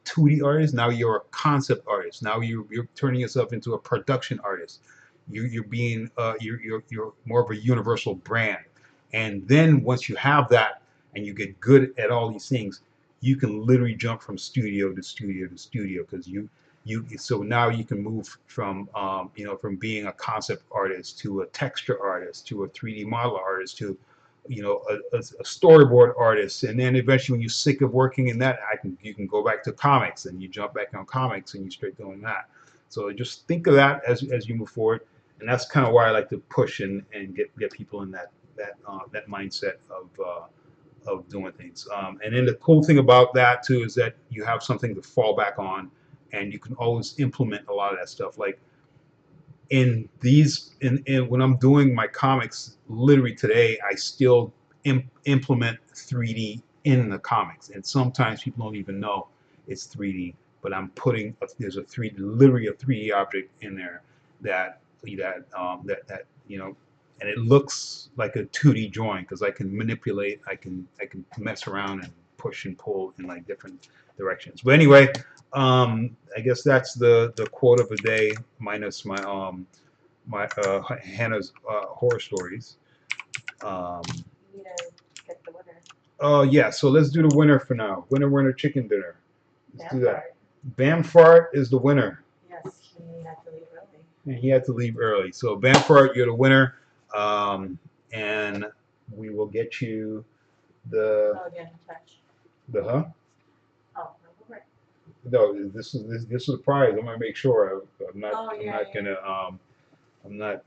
2D artist. Now you're a concept artist. Now you're turning yourself into a production artist. You're being you're more of a universal brand. And then once you have that and you get good at all these things, you can literally jump from studio to studio to studio because so now you can move from from being a concept artist to a texture artist to a 3D model artist to a storyboard artist, and then eventually when you're sick of working in that, you can go back to comics and you jump back on comics and you start doing that. So just think of that as you move forward, and that's kind of why I like to push and get people in that mindset of doing things. And then the cool thing about that too is that you have something to fall back on, and you can always implement a lot of that stuff. Like in when I'm doing my comics, literally today, I still implement 3D in the comics, and sometimes people don't even know it's 3D, but there's a literally a 3D object in there that and it looks like a 2D drawing because I can manipulate, I can mess around and push and pull in like different directions. But anyway, I guess that's the quote of the day minus my Hannah's horror stories. Um, You need to get the winner. oh yeah, so let's do the winner for now. Winner chicken dinner. Let's do that. Vampire. Bam Fart is the winner. Yes, he had to leave early. And he had to leave early. So Bam Fart, you're the winner. And we will get you the Oh, get in touch. the huh? Oh, no, right. No, this is a prize. I'm gonna make sure I'm not Oh, I'm yeah, not yeah. gonna I'm not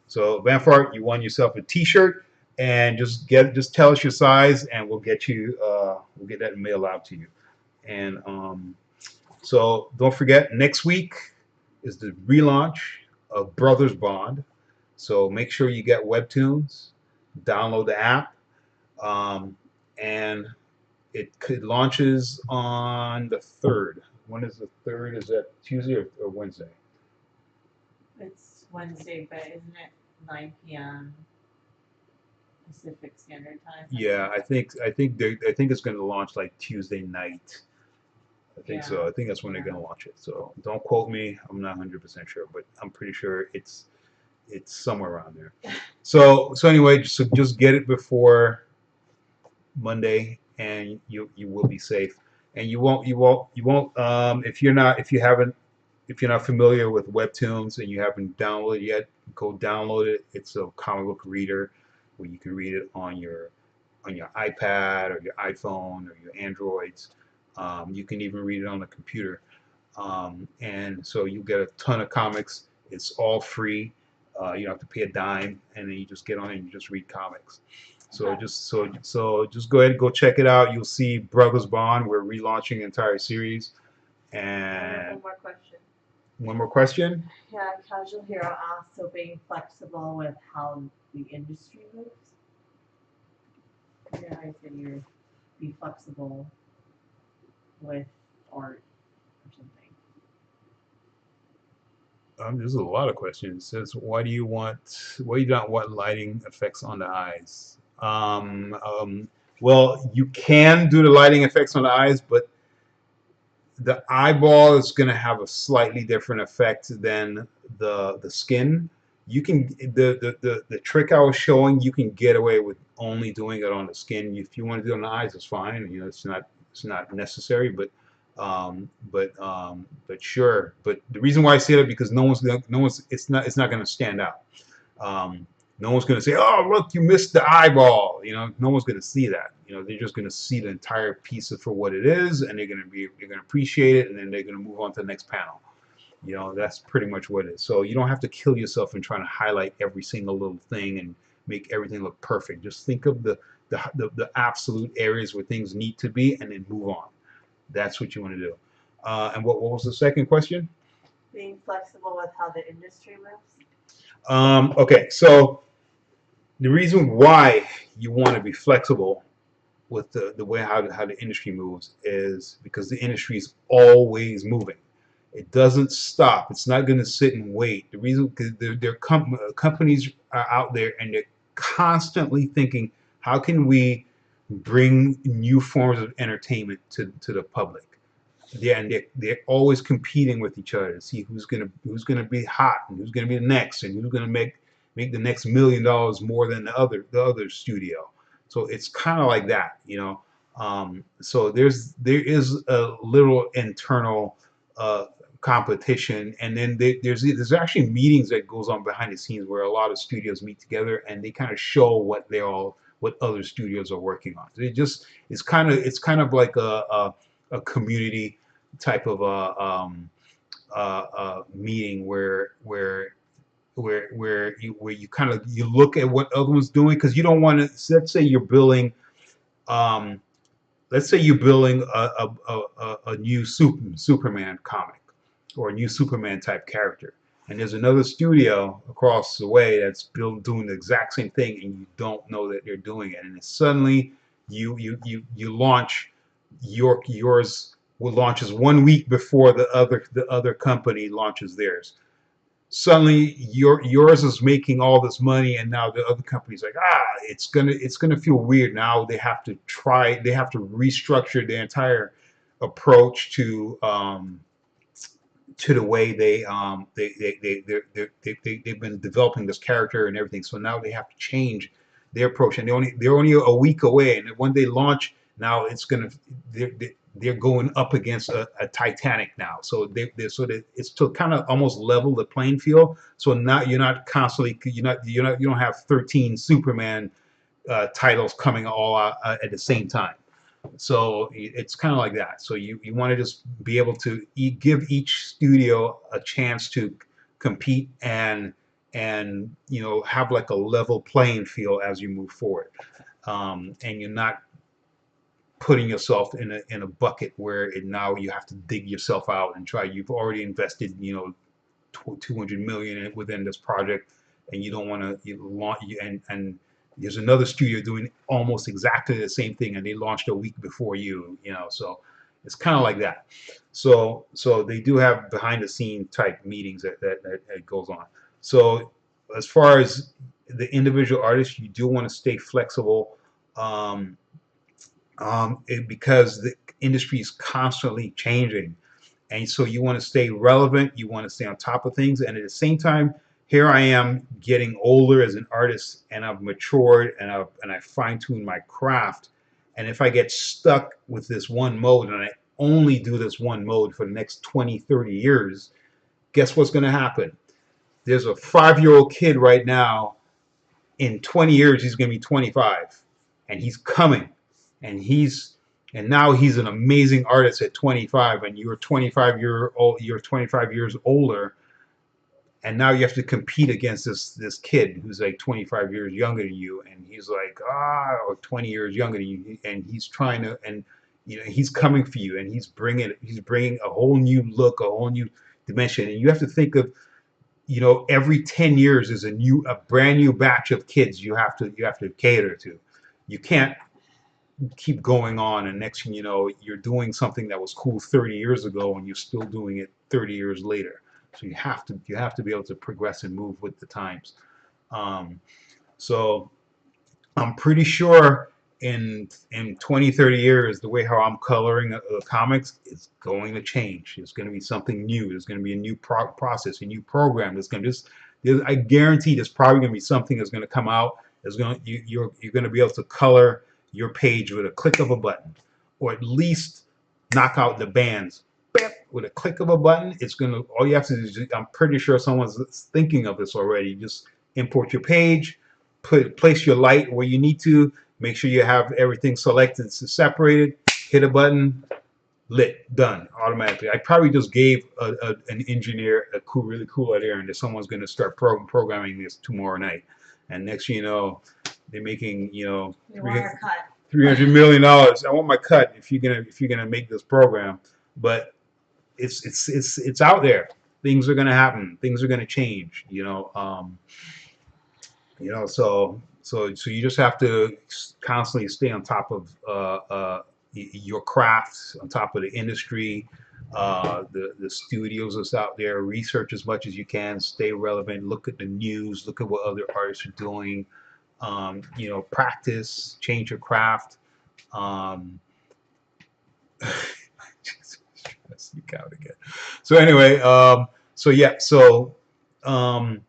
so Vanfart, you won yourself a T-shirt, and just tell us your size and we'll get that mail out to you. And so don't forget, next week is the relaunch of Brothers Bond. So make sure you get Webtoons, download the app, um, and it launches on the 3rd. When is the 3rd? Is that Tuesday or Wednesday? It's Wednesday, but isn't it 9 p.m. Pacific Standard Time? Yeah, I think it's going to launch like Tuesday night. I think so. I think that's when they're going to launch it. So don't quote me. I'm not 100% sure, but I'm pretty sure it's somewhere around there. So anyway, so just get it before Monday, and you will be safe. And you won't if you're not familiar with Webtoons and you haven't downloaded it yet, go download it. It's a comic book reader where you can read it on your iPad or your iPhone or your Androids. You can even read it on the computer. And so you get a ton of comics. It's all free. You don't have to pay a dime, and then you just get on it and you just read comics. So just go ahead and go check it out. You'll see Brothers Bond. We're relaunching the entire series. And one more question. One more question. Yeah, Casual Hero asked, so being flexible with how the industry moves? Yeah, I said you be flexible with art or something. There's a lot of questions. It says, why do you not want lighting effects on the eyes? Well, you can do the lighting effects on the eyes, but the eyeball is going to have a slightly different effect than the skin. You can the trick I was showing, you can get away with only doing it on the skin. If you want to do it on the eyes, it's fine. It's not necessary, but sure. But the reason why I say that because it's not going to stand out. No one's going to say, "Oh, look, you missed the eyeball." No one's going to see that. They're just going to see the entire piece for what it is, and they're going to appreciate it, and then they're going to move on to the next panel. That's pretty much what it is. So you don't have to kill yourself in trying to highlight every single little thing and make everything look perfect. Just think of the absolute areas where things need to be, and then move on. That's what you want to do. And what was the second question? Being flexible with how the industry moves. Okay, so the reason why you want to be flexible with the way how the industry moves is because the industry is always moving. It doesn't stop. It's not going to sit and wait. The reason because companies are out there and they're constantly thinking, how can we bring new forms of entertainment to the public? Yeah, and they're always competing with each other to see who's gonna be hot and who's gonna be the next and who's gonna make the next $1 million more than the other studio. So it's kind of like that. So there is a little internal uh, competition, and then there's actually meetings that goes on behind the scenes where a lot of studios meet together and they kind of show what other studios are working on. So it's kind of like a community type of meeting where you kind of you look at what other one's doing, because you don't want to. Let's say you're building um, let's say you're building a new Superman comic or a new Superman type character, and there's another studio across the way that's doing the exact same thing, and you don't know that they're doing it, and then suddenly you launch yours will launches 1 week before the other company launches theirs. Suddenly yours is making all this money, and now the other company's like, it's gonna feel weird. Now they have to restructure their entire approach to the way they've been developing this character and everything. So now they have to change their approach, and they're only a week away. And when they launch, now they're going up against a Titanic now. So it's to kind of almost level the playing field. So now you're not constantly you don't have 13 Superman titles coming all out at the same time. So it's kind of like that. So you want to just be able to give each studio a chance to compete and have like a level playing field as you move forward. And you're not putting yourself in a bucket where now you have to dig yourself out and try. You've already invested 200 million within this project, and you don't want to launch. And there's another studio doing almost exactly the same thing, and they launched a week before you. So it's kind of like that. So they do have behind the scene type meetings that goes on. So as far as the individual artists, you do want to stay flexible. Um, because the industry is constantly changing, and so you want to stay relevant, you want to stay on top of things, and at the same time, here I am getting older as an artist, and I've matured, and I fine-tuned my craft. And if I get stuck with this one mode and I only do this one mode for the next 20, 30 years, guess what's going to happen? There's a 5-year-old kid right now. In 20 years he's going to be 25, and he's coming, and now he's an amazing artist at 25, and you're 25 years older, and now you have to compete against this kid who's like 25 years younger than you, and he's like or 20 years younger than you, and he's trying to, and he's coming for you, and he's bringing a whole new look, a whole new dimension, and you have to think of, every 10 years is a brand new batch of kids you have to cater to. You can't keep going on, and next thing you know, you're doing something that was cool 30 years ago and you're still doing it 30 years later. So you have to be able to progress and move with the times. Um, so I'm pretty sure in 20, 30 years, the way how I'm coloring comics is going to change. It's going to be something new. There's going to be a new process, a new program. I guarantee there's probably going to be something that's going to come out. You're going to be able to color your page with a click of a button, or at least knock out the bands with a click of a button. All you have to do is, I'm pretty sure someone's thinking of this already. Just import your page, place your light where you need to, make sure you have everything selected and separated, hit a button, lit, done automatically. I probably just gave an engineer a really cool idea, and that someone's going to start programming this tomorrow night. And next thing you know, they're making You want a cut. $300 million. I want my cut if you're gonna make this program. But it's out there. Things are gonna happen. Things are gonna change. So you just have to constantly stay on top of your craft, on top of the industry, the studios that's out there. Research as much as you can. Stay relevant. Look at the news. Look at what other artists are doing. Practice. Change your craft. Um, Sneak out again. So anyway, so yeah, um,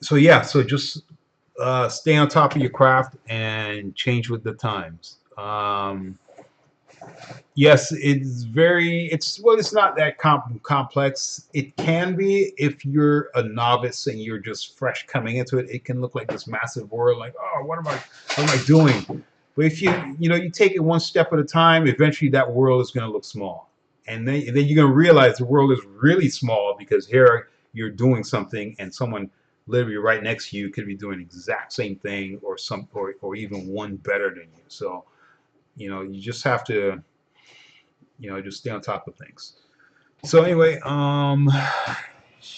so just stay on top of your craft and change with the times. Um, yes, it's not that complex. It can be if you're a novice and you're just fresh coming into it. It can look like this massive world, like, oh, what am I doing? But if you take it one step at a time, eventually that world is going to look small, and then you're going to realize the world is really small because here you're doing something, and someone literally right next to you could be doing the exact same thing, or even one better than you. So you just have to just stay on top of things. So anyway,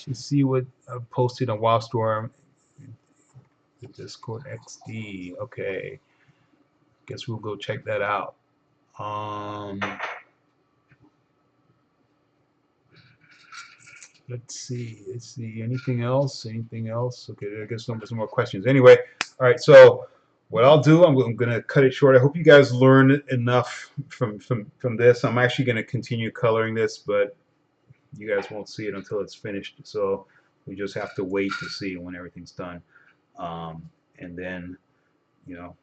let's see what I posted on Wildstorm. The Discord XD. Okay, guess we'll go check that out. Um, let's see. Let's see. Anything else? Anything else? Okay, I guess some more questions. Anyway, all right. So what I'll do, I'm gonna cut it short. I hope you guys learned enough from this. I'm actually gonna continue coloring this, but you guys won't see it until it's finished. So we just have to wait to see when everything's done. And then, you know,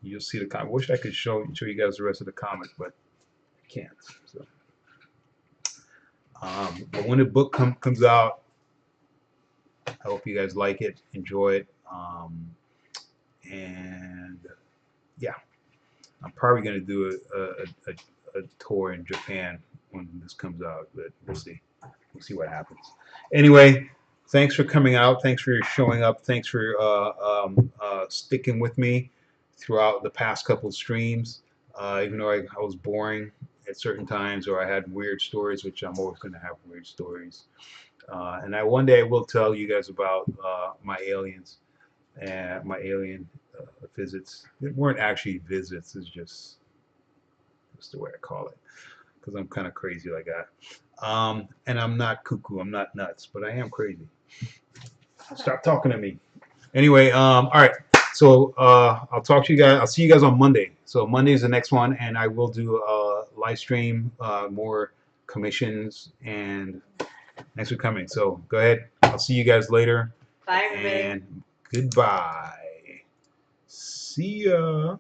you'll see the comic. I wish I could show you guys the rest of the comic, but I can't. So, but when the book comes out, I hope you guys like it, enjoy it, and yeah, I'm probably gonna do a tour in Japan when this comes out, but we'll see. We'll see what happens. Anyway, thanks for coming out. Thanks for showing up. Thanks for sticking with me throughout the past couple streams. Even though I was boring at certain times, or I had weird stories, which I'm always going to have weird stories. And one day I will tell you guys about my aliens and my alien visits. They weren't actually visits. It's just the way I call it, because I'm kind of crazy like that. And I'm not cuckoo. I'm not nuts, but I am crazy. Stop talking to me. Anyway, all right. So I'll talk to you guys. I'll see you guys on Monday. So Monday is the next one, and I will do a live stream, more commissions, and thanks for coming. So go ahead. I'll see you guys later. Bye, everybody. And goodbye. See ya.